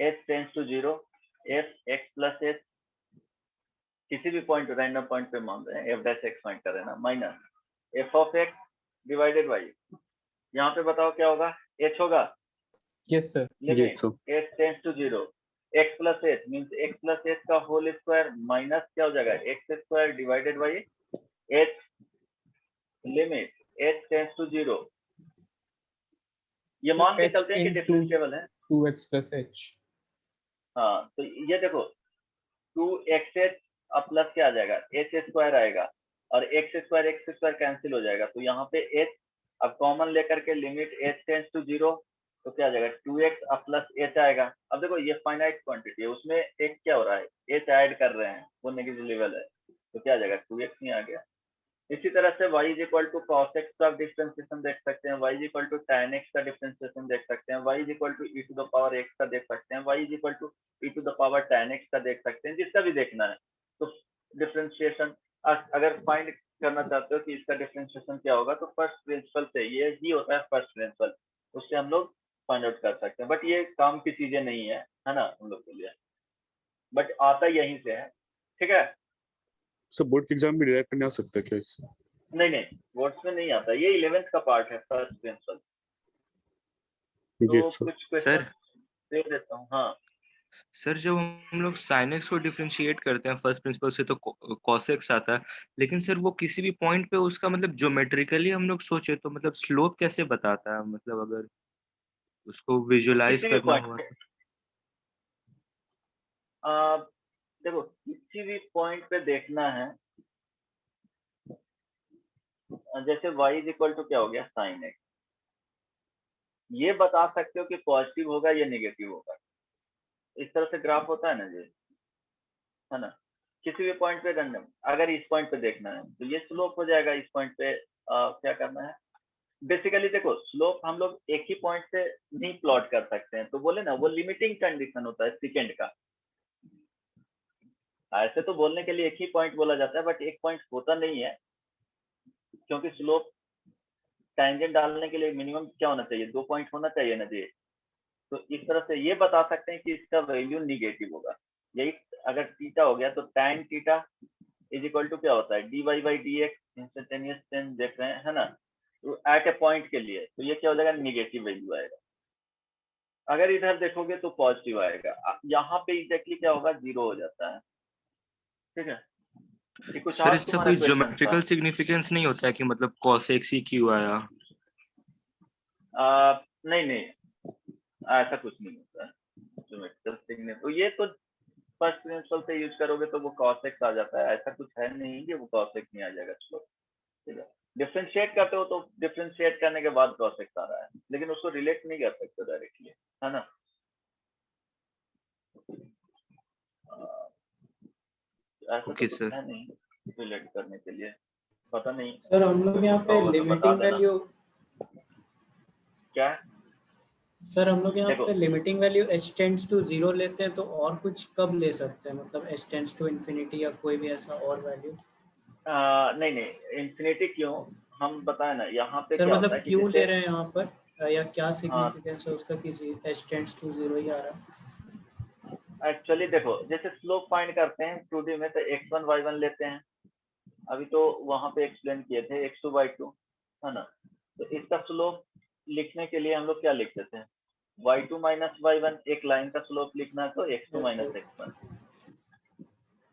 h tends to 0 f x plus h, किसी भी पॉइंट रैंडम पॉइंट पे मान रहे हैं f डैश x फाइंड कर रहे हैं ना, minus f of x divided by, यहाँ पे बताओ क्या होगा, h होगा, yes sir. Yes, limit sir. h tends to 0 x plus h means x plus h का होल स्क्वायर माइनस क्या हो जाएगा, x square divided by h, limit h tends to 0, ये मान के h चलते हैं कि into डिफरेंशिएबल है। 2x plus h। हाँ तो ये देखो 2xh अब प्लस क्या आ जाएगा, h स्क्वायर आएगा और x स्क्वायर कैंसिल हो जाएगा, तो यहाँ पे h अब कॉमन लेकर के लिमिट h टेंड्स टू 0 तो क्या आ जाएगा 2x अब प्लस h आएगा। अब देखो ये फाइनाइट क्वांटिटी है, उसमें एक क्या हो रहा है, h ऐड कर रहे हैं, वो नेगेटिव लेवल है, तो क्या आ जाएगा 2x ही आ गया। इसी तरह से y is equal to cos x का डिफरेंशिएशन देख सकते हैं, y is equal to tan x का डिफरेंशिएशन देख सकते हैं, y is equal to e to the power x का देख सकते हैं, y is equal to e to the power tan x का देख सकते हैं, जिसका भी देखना है। तो डिफरेंशिएशन अगर फाइंड करना चाहते हो कि इसका डिफरेंशिएशन क्या होगा, तो फर्स्ट प्रिंसिपल से, ये ही होता है फर्स्ट प्रिंसिपल, उससे हम लोग फाइंड आउट कर सकते हैं। बट ये काम की चीजें नहीं है ना हम लोग के लिए, बट आता यहीं से है, ठीक है। सर बोर्ड के एग्जाम में डिराइव करने आ सकता है क्या इससे? नहीं वर्ड्स में नहीं आता, ये 11th का पार्ट है फर्स्ट प्रिंसिपल। जी तो सर। कुछ क्वेश्चन दे देता हूँ। हाँ सर जब हम लोग sin x को डिफरेंशिएट करते हैं फर्स्ट प्रिंसिपल से तो cos x आता है, लेकिन सर वो किसी भी पॉइंट पे उसका मतलब ज्योमेट्रिकली हम लोग सोचे तो मतलब स्लोप कैसे बताता है, मतलब अगर उसको विजुअलाइज किसी भी करना पॉइंट हुआ पे तो? देखो किसी भी पॉइंट पे देखना है, जैसे y इज इक्वल टू क्या हो गया sin x, ये बता सकते हो कि पॉजिटिव होगा या नेगेटिव होगा, इस तरह से ग्राफ होता है ना जी, है ना। किसी भी पॉइंट पे रैंडम अगर इस पॉइंट पे देखना है तो ये स्लोप हो जाएगा, इस पॉइंट पे क्या करना है, बेसिकली देखो स्लोप हम लोग एक ही पॉइंट से नहीं प्लॉट कर सकते हैं, तो बोले ना वो लिमिटिंग कंडीशन होता है सेकेंड का। ऐसे तो बोलने के लिए एक ही पॉइंट बोला जाता है, बट एक पॉइंट होता नहीं है, क्योंकि स्लोप टेंजेंट डालने के लिए मिनिमम क्या होना चाहिए, 2 पॉइंट होना चाहिए ना जी। तो इस तरह से ये बता सकते हैं कि इसका वैल्यू निगेटिव होगा। यही अगर थीटा हो गया तो tan थीटा इज इक्वल टू क्या होता है, dy by dx, instantaneous change देख रहे हैं, है ना। तो एट ए पॉइंट के लिए तो ये क्या हो जाएगा, निगेटिव वैल्यू आएगा। अगर इधर देखोगे तो पॉजिटिव आएगा, यहाँ पे एग्जैक्टली क्या होगा, 0 हो जाता है, ठीक है। ये कुछ सर और इसका तुम्हारा कोई क्वेश्चन था? ज्योमेट्रिकल सिग्निफिकेंस नहीं होता है कि मतलब cos x ही क्यों आया? नहीं ऐसा कुछ नहीं होता है ज्योमेट्रिकल सिग्निफिकेंस। तो ये तो फर्स्ट प्रिंसिपल से यूज करोगे तो वो cos x आ जाता है, ऐसा कुछ है नहीं कि वो cos x नहीं आ जाएगा। चलो ठीक है, डिफरेंशिएट करते हो तो डिफरेंशिएट करने के बाद cos x आ रहा है, लेकिन उसको रिलेट नहीं कर सकते डायरेक्टली, है ना। ऐसा तो ओके कुछ सर। है नहीं रिलेट करने के लिए, पता नहीं सर हम लोग यहाँ पे होगा तो बता लिमिटिंग देना। वैल्यू, क्या सर हम लोग यहाँ देखो पे limiting value h tends to 0 लेते हैं, तो और कुछ कब ले सकते हैं, मतलब h टेंड्स टू इंफिनिटी या कोई भी ऐसा और वैल्यू? नहीं इंफिनिटी क्यों, हम बताए ना यहाँ पे सर क्या होता मतलब है कि क्यों ले जैसे रहे हैं यहाँ पर, या क्या सिग्निफिकेंस है उसका, किसी h टेंड्स टू 0 ही आ रहा है? एक्चुअली देखो जैसे स्लोप फाइंड करते हैं 2D में तो x1 y1 लेते हैं, अभी तो वहां पे एक्सप्लेन किए थे x2 y2, है ना। तो इसका स्लोप लिखने के लिए हम लोग क्या लिखते थे, y2 माइनस y1, एक लाइन का स्लोप लिखना है तो x2 माइनस x1।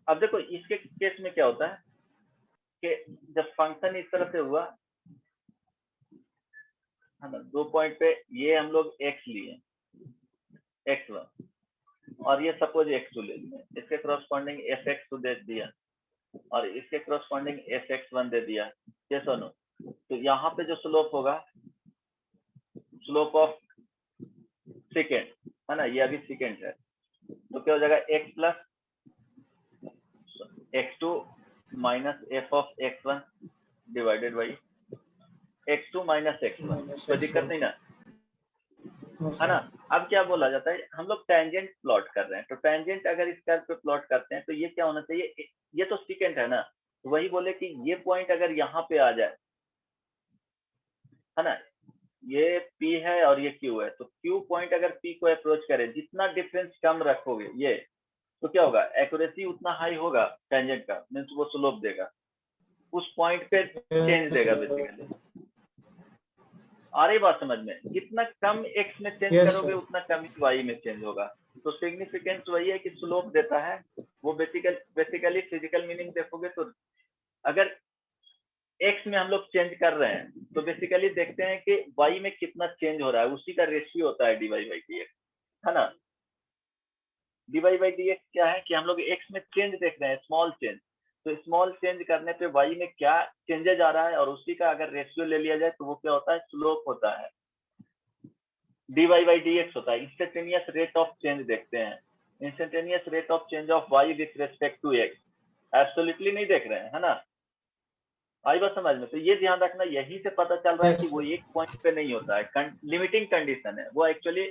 अब देखो इसके केस में क्या होता है कि जब फंक्शन इस तरह से हुआ, है ना, 2 पॉइंट पे ये हम लोग x लिए, x1, और ये सपोज x2 ले लिए, इसके करस्पॉन्डिंग fx2 दे दिया और इसके करस्पॉन्डिंग fx1 दे दिया, ये सुनो। तो यहाँ पे जो स्लोप होगा, स्लोप ऑफ सेकेंड, है ना, ये अभी सेकेंड है, तो क्या हो जाएगा x plus x2 minus f of x1 divided by x2 minus x1, कोई दिक्कत नहीं ना, है ना। अब क्या बोला जाता है, हम लोग टेंजेंट प्लॉट कर रहे हैं, तो टेंजेंट अगर इस कर्व पे प्लॉट करते हैं तो ये क्या होना चाहिए, ये तो सेकेंड है ना, तो वही बोले कि ये पॉइंट अगर यहाँ पे आ जाए, है ना, ये P है और ये Q है, तो Q पॉइंट अगर P को अप्रोच करे, जितना डिफरेंस कम रखोगे ये, तो क्या होगा, एक्यूरेसी उतना हाई होगा टेंजेंट का, मीन्स वो स्लोप देगा, उस पॉइंट पे चेंज देगा बेसिकली। आ रही बात समझ में? जितना कम x में चेंज Yes, करोगे sir. उतना कम y में चेंज होगा। तो सिग्निफिकेंस वही है कि स्लोप देता है वो। बेसिकली फिजिकल मीनिंग देखोगे तो अगर x में हम लोग चेंज कर रहे हैं तो बेसिकली देखते हैं कि y में कितना चेंज हो रहा है, उसी का रेशियो होता है dy by dx, है ना। dy by dx क्या है कि हम लोग x में चेंज देख रहे हैं, स्मॉल चेंज, तो स्मॉल चेंज करने पे y में क्या चेंजेज आ रहा है और उसी का अगर रेशियो ले लिया जाए तो वो क्या होता है, स्लोप होता है, dy by dx होता है। इंस्टेंटेनियस रेट ऑफ चेंज देखते हैं, instantaneous rate of change of y with respect to x, absolutely नहीं देख रहे हैं, है ना। आई बात समझ में? तो ये ध्यान रखना, यही से पता चल रहा है कि वो एक पॉइंट पे नहीं होता है, लिमिटिंग कंडीशन है वो, actually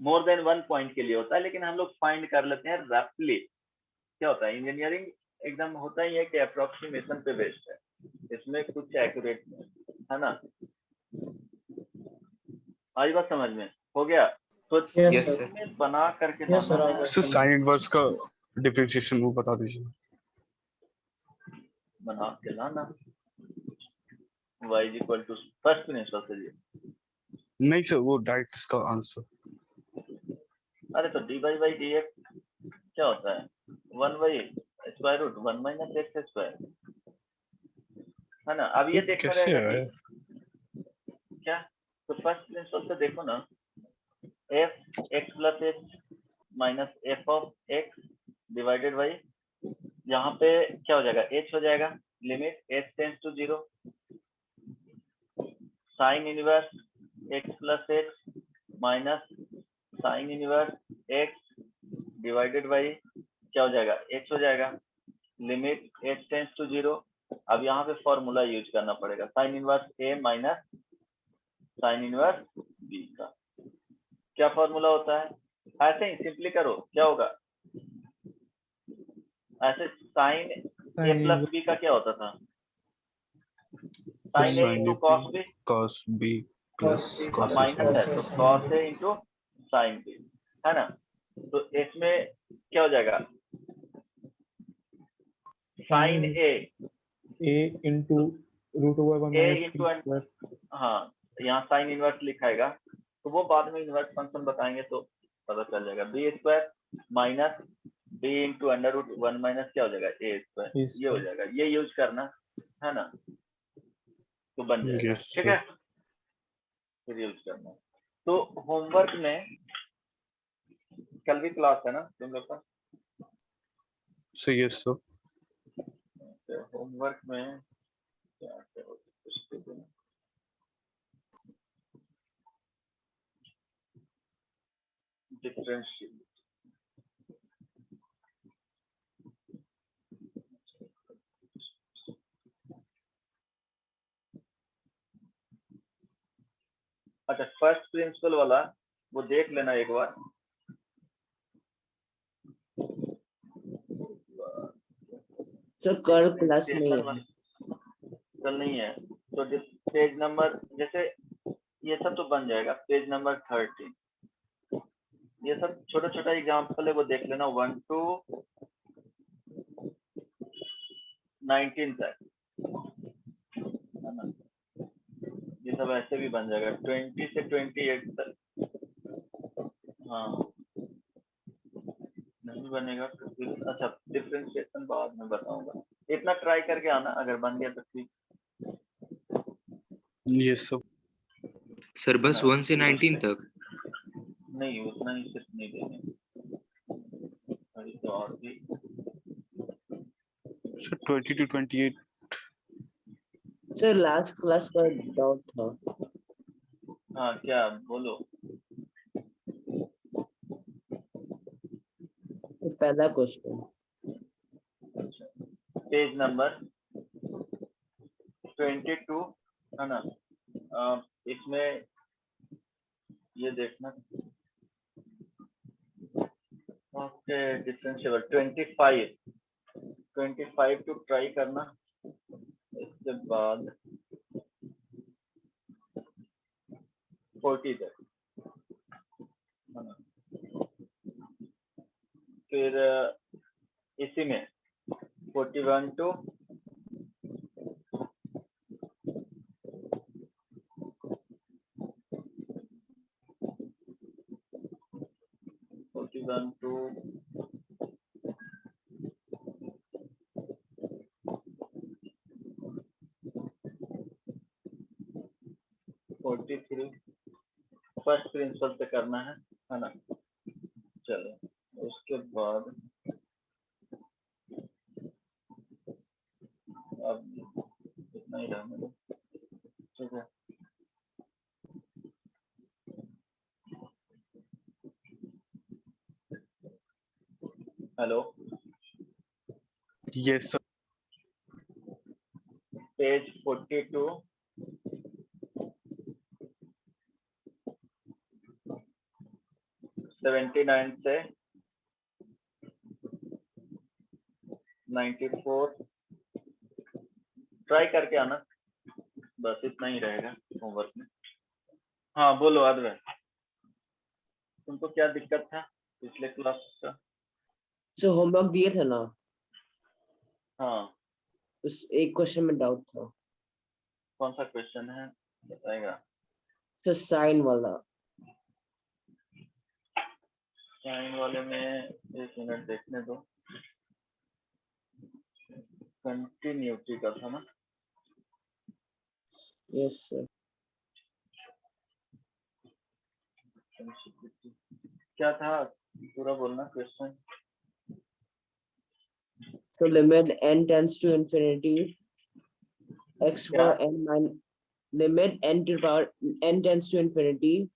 more than one point के लिए होता है, लेकिन हम लोग फाइंड कर लेते हैं रफली। क्या होता है, इंजीनियरिंग एकदम होता ही है कि अप्रोक्सीमेशन पे बेस्ड है, इसमें कुछ एक्यूरेट नहीं, है ना। आई बात समझ में? हो गया? तो Yes, sir. में बना करके Yes, sir. लाना है। सर साइन इनवर्स का डिफरेंशिएशन वो बता दीजिए। बना के लाना y equal to first principle से जी। नहीं सर, वो डायरेक्ट इसका आंसर। अरे तो dy by dx क्या होता है, 1 by square root 1 minus x square, है ना। अब ये देखना कैसे रहेगा है? कि क्या, तो फर्स्ट प्रिंसिपल से देखो ना, f x plus h minus f of x divided by, यहाँ पे क्या हो जाएगा, h हो जाएगा, limit h tends to 0, sine inverse x plus h minus sine inverse x divided by क्या हो जाएगा, x हो जाएगा, लिमिट h टेंड्स टू 0। अब यहाँ पे फॉर्मूला यूज करना पड़ेगा, sine inverse a minus sine inverse b का। क्या फॉर्मूला होता है, ऐसे ही सिंपली करो, क्या होगा, ऐसे साइन a प्लस b का क्या होता था, sine a into cos b, cos b plus cos minus है तो cos a into sine b, है ना। तो इसमें क्या हो जाएगा, sine a into root over one a हाँ, यहाँ साइन इनवर्स लिखाएगा, तो वो बाद में इनवर्स फंक्शन बताएंगे तो पता चल जाएगा, B square minus B into under root 1 minus क्या हो जाएगा, ए स्क्वायर, ये हो जाएगा, ये यूज करना, है ना, तो बन जाएगा। Yes, ठीक है, फिर यूज करना। तो होमवर्क में कल भी क्लास है ना तुम लोग का, सो यस सर। होमवर्क में क्या करोगे, डिफरेंशियल, अच्छा फर्स्ट प्रिंसिपल वाला वो देख लेना एक बार, सर कल क्लास में है। कल नहीं है तो पेज नंबर, जैसे ये सब तो बन जाएगा, पेज नंबर 13, ये सब छोटा छोटा एग्जाम्पल है वो देख लेना, 1 to 19 तक, है ना। ये सब ऐसे भी बन जाएगा 20 से 28 तक, हाँ नहीं बनेगा तो फिर अच्छा डिफरेंशिएशन बाद में बताऊंगा, इतना ट्राई करके आना, अगर बन गया तो ठीक। Yes sir. सर बस 1 से 19 तक? नहीं उतना ही सिर्फ नहीं देंगे, अभी तो और भी sir 20 to 28। Sir last class का डाउट था। हाँ क्या बोलो, तो पहला क्वेश्चन पेज नंबर 22 है ना, इसमें ये देखना, ओके डिफरेंशिएबल 25 टू ट्राई करना, इसके बाद 40 तक, है ना। फिर इसी में 41 to 41 to 43 फर्स्ट प्रिंसिपल से करना है ना। चलो उसके बाद अब इतना ही रहने दो, ठीक है। Hello, Yes, sir. पेज 42 79 से 94 ट्राई करके आना, बस इतना ही रहेगा होमवर्क में। हाँ बोलो आदवे, तुमको क्या दिक्कत था पिछले क्लास का? सो होमवर्क दिए थे ना, हाँ उस एक क्वेश्चन में डाउट था। कौन सा क्वेश्चन है बताएगा? तो साइन वाला। साइन वाले में 1 मिनट देखने दो, कंटिन्यूटी का था ना। Yes sir. क्या था पूरा बोलना question. So limit n tends to infinity, x power n minus limit n to the power n tends to infinity,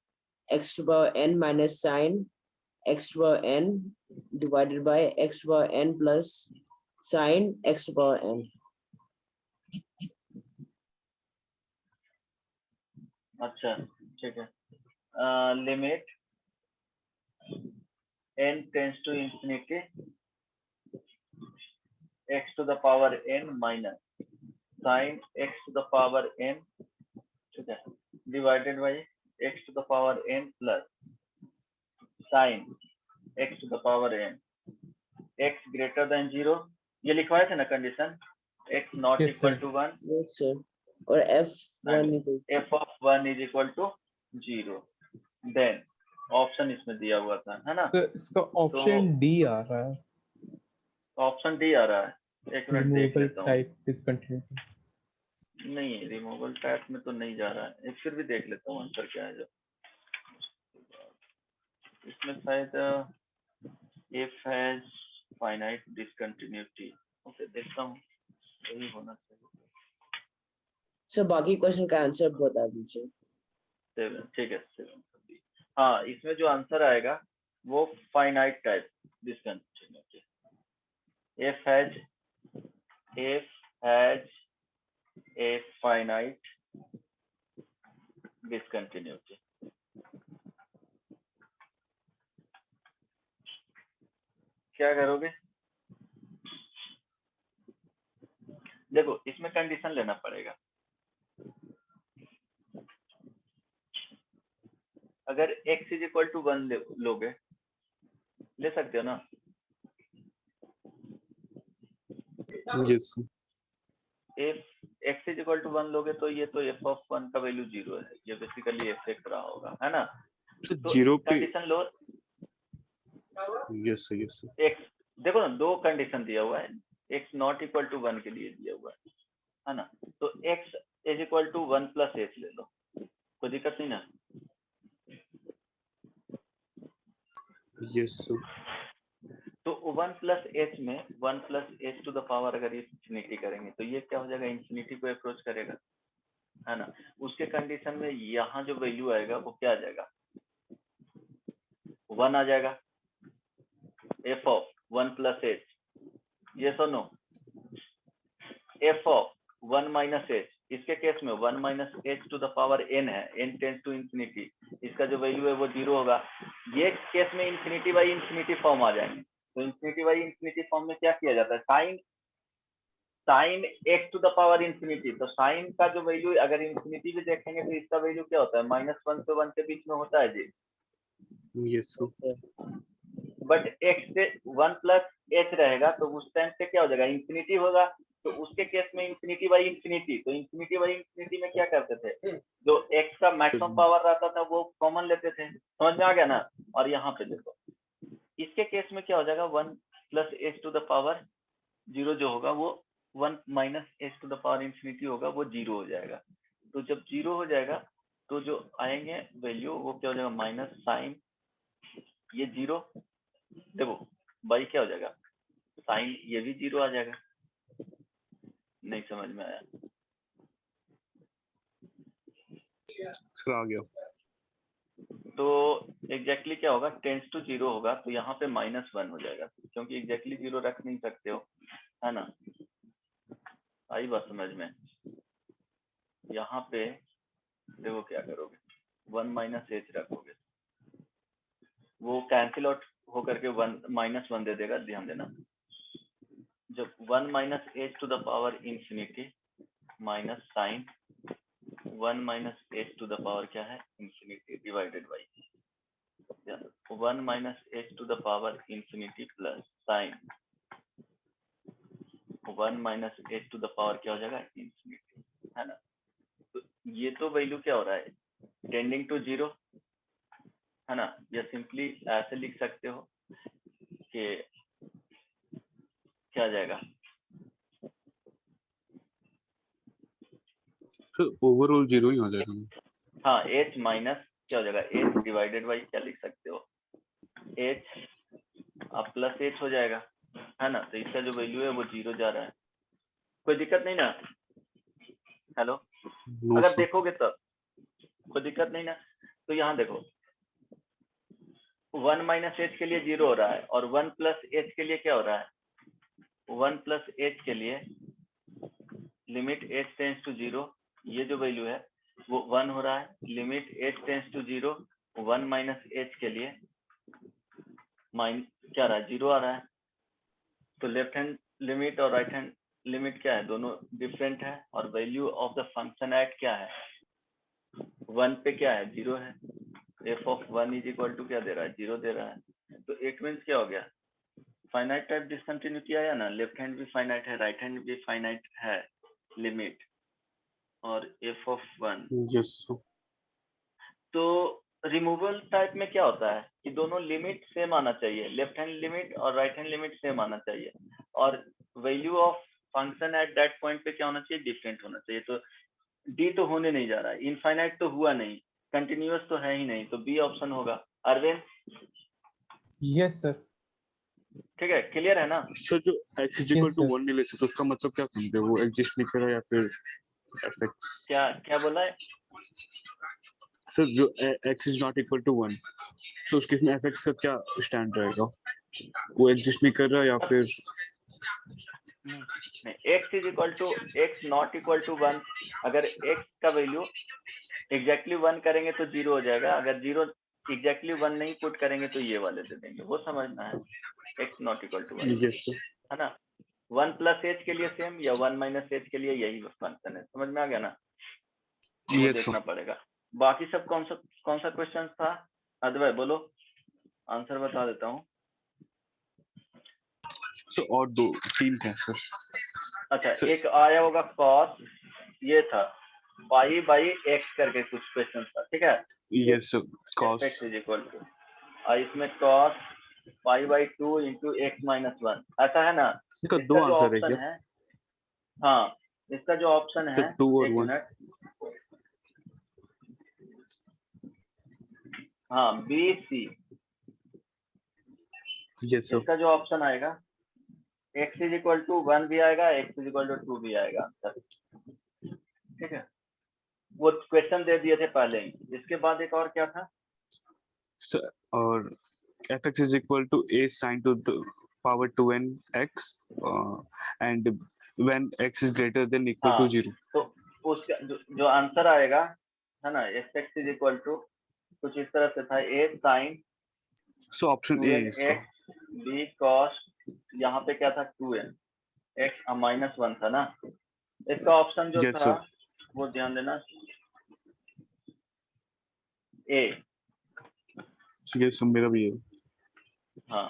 x to the power n minus sine x to the power n divided by x to the power n plus sine x to the power n. अच्छा ठीक है, limit n tends to infinity x to the power n minus sin x to the power n, ठीक है, divided by x to the power n plus sin x to the power n, x greater than 0, ये लिखवाए थे ना condition, x not Yes, equal sir. To 1 Yes sir. और f1 f of 1 is equal to 0, then option इसमें दिया हुआ था, है ना। तो इसका ऑप्शन डी आ रहा है, ऑप्शन डी आ रहा है, एक मिनट देख रिमूवेबल लेता हूँ। Type discontinuity. नहीं रिमूवल टाइप में तो नहीं जा रहा है, एक फिर भी देख लेता हूँ आंसर क्या है। जब इसमें शायद if has finite discontinuity, okay देखता हूँ यही होना चाहिए। सर बाकी क्वेश्चन का आंसर बता दीजिए। 7 ठीक है 7। हाँ इसमें जो आंसर आएगा वो finite type discontinuity, if has a finite discontinuity। क्या करोगे? देखो इसमें कंडीशन लेना पड़ेगा, अगर x इज इक्वल टू 1 लोगे, ले सकते हो ना। Yes, sir. if x is equal to 1 लोगे तो ये तो f of 1 का वैल्यू 0 है, ये बेसिकली f रहा होगा, है ना। तो तो 0 पे कंडीशन लो, yes sir, yes sir. x देखो ना, दो कंडीशन दिया हुआ है, x नॉट इक्वल टू 1 के लिए दिया हुआ है ना। तो x is equal to 1 plus h ले लो, कोई दिक्कत नहीं ना। Yes sir. तो 1 प्लस h में 1 plus h to the power अगर इंफिनिटी करेंगे तो ये क्या हो जाएगा, इंफिनिटी को अप्रोच करेगा, है ना। उसके कंडीशन में यहाँ जो वैल्यू आएगा वो क्या आ जाएगा, 1 आ जाएगा, f ऑफ 1 प्लस h, ये सुनो f ऑफ 1 माइनस h, इसके केस में 1 minus h to the power n है, n टेंस टू इंफिनिटी, इसका जो वैल्यू है वो 0 होगा। ये केस में इंफिनिटी बाई इंफिनिटी फॉर्म आ जाएंगे, तो इंफिनिटी बाई इंफिनिटी फॉर्म में क्या किया जाता है, sine sine x to the power infinity, तो साइन का जो वैल्यू अगर इंफिनिटी में देखेंगे तो इसका वैल्यू क्या होता है, -1 से 1 के बीच में होता है जी। Yes, sir. बट एक्स से 1 प्लस एच रहेगा तो उस टाइम पे क्या हो जाएगा, इंफिनिटी होगा। तो उसके केस में इंफिनिटी बाई इंफिनिटी, तो इंफिनिटी बाई इंफिनिटी में क्या करते थे, जो एक्स का मैक्सिमम पावर रहता था वो कॉमन लेते थे, समझ में आ गया ना। और यहाँ पे देखो इसके केस में क्या हो जाएगा, 1 plus H to the power 0 जो होगा वो 1 minus h to the power infinity होगा, वो 0 हो जाएगा। तो जब 0 हो जाएगा तो जो आएंगे वैल्यू वो क्या हो जाएगा, माइनस साइन ये 0, देखो बाई क्या हो जाएगा, साइन ये भी 0 आ जाएगा। नहीं समझ में आया? Sir, आ गया. तो एग्जैक्टली क्या होगा, टेंस टू 0 होगा तो यहाँ पे -1 हो जाएगा, क्योंकि एग्जैक्टली 0 रख नहीं सकते हो, है ना। आई बात समझ में? यहाँ पे देखो क्या करोगे, 1 माइनस एच रखोगे, वो कैंसिल आउट होकर के 1 दे देगा, ध्यान देना। जब 1 minus h to the power infinity minus sine 1 minus h to the power क्या है, infinity divided by 1 minus h to the power infinity plus sine 1 minus h to the power क्या हो जाएगा, इंफिनिटी, है ना। तो ये तो वैल्यू क्या हो रहा है, टेंडिंग टू 0, है ना। या सिंपली ऐसे लिख सकते हो कि क्या आ जाएगा, Sir, overall 0 ही हो जाएगा. हाँ एच माइनस क्या हो जाएगा, एच डिवाइडेड बाई क्या लिख सकते हो, एच अब प्लस एच हो जाएगा, है ना। तो इसका जो वैल्यू है वो 0 जा रहा है, कोई दिक्कत नहीं ना? हेलो, No, अगर sir. देखोगे तब कोई दिक्कत नहीं ना। तो यहाँ देखो 1 माइनस एच के लिए 0 हो रहा है और 1 प्लस एच के लिए क्या हो रहा है, 1 प्लस एच के लिए लिमिट एच टेंस टू 0, ये जो वैल्यू है वो 1 हो रहा है, limit h tends to 0 1 minus h के लिए क्या रहा है, 0 आ रहा है। तो लेफ्ट हैंड लिमिट और राइट हैंड लिमिट क्या है, दोनों डिफरेंट है, और value of the function at क्या है, 1 पे क्या है, 0 है। F of 1 is equal to क्या दे रहा है, 0 दे रहा है। तो इट मीन्स क्या हो गया, फाइनाइट टाइप डिसकंटिन्यूटी आया ना, लेफ्ट हैंड भी फाइनाइट है, राइट हैंड भी फाइनाइट है लिमिट और एफ ऑफ 1। Yes, sir. तो रिमूवल टाइप में क्या होता है कि दोनों लिमिट सेम आना चाहिए, लेफ्ट हैंड लिमिट और राइट हैंड लिमिट सेम आना चाहिए, और value of function at that point पे क्या होना चाहिए, डिफरेंट होना चाहिए। तो डी तो होने नहीं जा रहा है, इनफाइनाइट तो हुआ नहीं, कंटिन्यूअस तो है ही नहीं, तो बी ऑप्शन होगा। Arvind yes sir. ठीक है, क्लियर है ना? Sir, जो x is equal Yes, to sir. 1 नहीं ले सकते, उसका मतलब क्या समझे, वो एग्जिस्ट नहीं करा या फिर fx? क्या क्या बोला है? Sir, जो x is not equal to 1, तो उसके इसमें fx का क्या स्टैंड रहेगा, वो एग्जिस्ट नहीं कर रहा या फिर? नहीं, x is equal to x not equal to 1, अगर x का वैल्यू एग्जैक्टली 1 करेंगे तो 0 हो जाएगा, अगर 0 एग्जैक्टली 1 नहीं पुट करेंगे तो ये वाले दे देंगे, वो समझना है, x not equal to 1, Yes, sir. है ना। 1 प्लस एच के लिए सेम या 1 माइनस एच के लिए यही फंक्शन है, समझ में आ गया ना, वो Yes, sir. देखना पड़ेगा। बाकी सब कौन सा क्वेश्चन था, अद्वय बोलो, आंसर बता देता हूँ। So, और 3 थे सर. अच्छा, Sir. एक आया होगा कॉस, ये था पाई बाई एक्स करके कुछ क्वेश्चन था, ठीक है। Yes, sir. Cos. X is equal to, और इसमें cos pi by 2 into x minus 1, ऐसा है ना। इसका इसका 2 जो आंसर है ऑप्शन क्या? है, हाँ इसका जो ऑप्शन है, Sir, 2 और एक 1. मिनट, हाँ बी सी, Yes, sir. इसका जो ऑप्शन आएगा x इज इक्वल टू 1 भी आएगा, x इज इक्वल टू 2 भी आएगा आंसर, ठीक है। वो क्वेश्चन दे दिए थे पहले ही। इसके बाद एक और क्या था, Sir, और fx is equal to a sin to the power 2n x, and when x is greater than equal to हाँ 0. तो उसका जो आंसर आएगा, है ना, x इज इक्वल टू कुछ इस तरह से था, a sin So option A 2n is इसका. x b cos, यहाँ पे क्या था 2n, x -1 था ना, इसका ऑप्शन जो Yes, था sir. वो ध्यान देना, ए। Yes, sir, मेरा भी है. हाँ,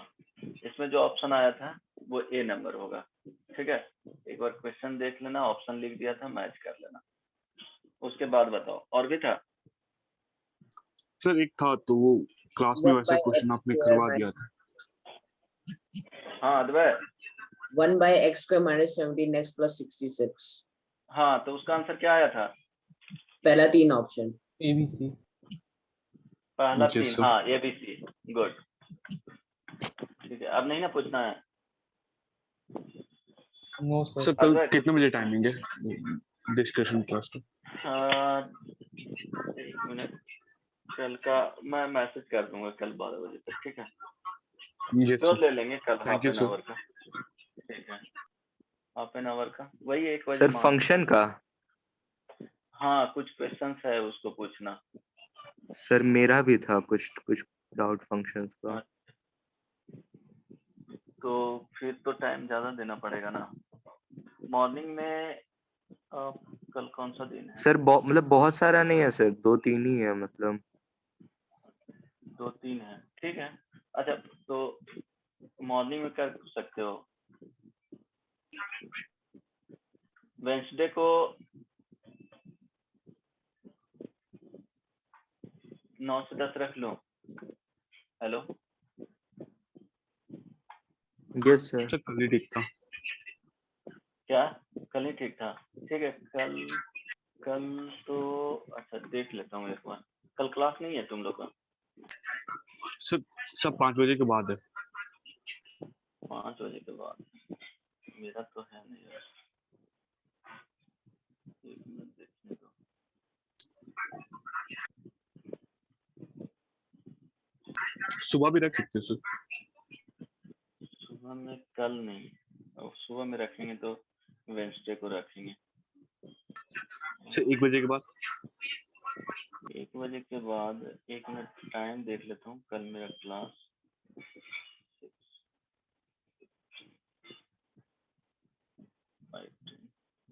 इसमें जो ऑप्शन आया था वो ए नंबर होगा, ठीक है। एक बार क्वेश्चन देख लेना, ऑप्शन लिख दिया था, मैच कर लेना, उसके बाद बताओ। और भी था? सर एक था तो वो क्लास में 1 वैसा by क्वेश्चन x आपने square करवा minus दिया था. हाँ अद्वैत, 1 by x square minus 17x plus 66. हाँ तो उसका आंसर क्या आया था? पहला 3 ऑप्शन. ABC. पहला Yes, 3, sir. हाँ ABC, गुड, ठीक है। अब नहीं ना पूछना है? No, sir. सर कल अद्वैत, कितने बजे टाइमिंग है डिस्कशन क्लास का? एक मिनट, कल का मैं मैसेज कर दूंगा कल 12 बजे तक, ठीक है। Yes, तो sir. ले लेंगे कल Thank half you, an sir. Hour का, ठीक है, हाफ एन आवर का, वही 1 बजे सर मान। फंक्शन का? हाँ कुछ क्वेश्चंस है उसको पूछना। सर मेरा भी था कुछ कुछ डाउट फंक्शंस का। तो फिर तो टाइम ज्यादा देना पड़ेगा ना। मॉर्निंग में कल कौन सा दिन है? सर मतलब बहुत सारा नहीं है सर, 2-3 ही है मतलब। 2-3 है, ठीक है। अच्छा तो मॉर्निंग में कर सकते हो। वेंसडे को 9 से 10 रख लो। Hello, yes sir. सर कल ही ठीक था. क्या कल ही ठीक था? ठीक है, कल तो अच्छा देख लेता हूँ एक बार। कल क्लास नहीं है तुम लोग का? सर सब 5 बजे के बाद है. 5 बजे के बाद मेरा तो है नहीं यार। एक मिनट देखने दो। सुबह भी रख सकते हो सर. सुबह में कल नहीं, और सुबह में रखेंगे तो वेंसडे को रखेंगे। सर 1 बजे के बाद. 1 बजे के बाद, एक मिनट टाइम देख लेता हूँ। कल मेरा क्लास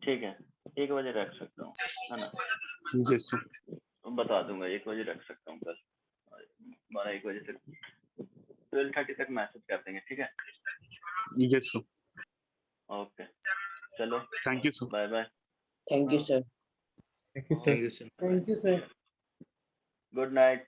ठीक है, 1 बजे रख सकता हूँ, है ना? Yes, sir. बता दूंगा, 1 बजे रख सकता हूँ कल। 12-1 बजे तक, 12:30 तक मैसेज कर देंगे, ठीक है। Yes, sir. ओके चलो, Thank you, sir. Bye bye, Thank you, sir. Thank you, sir. Thank you sir. Thank you sir. Good night.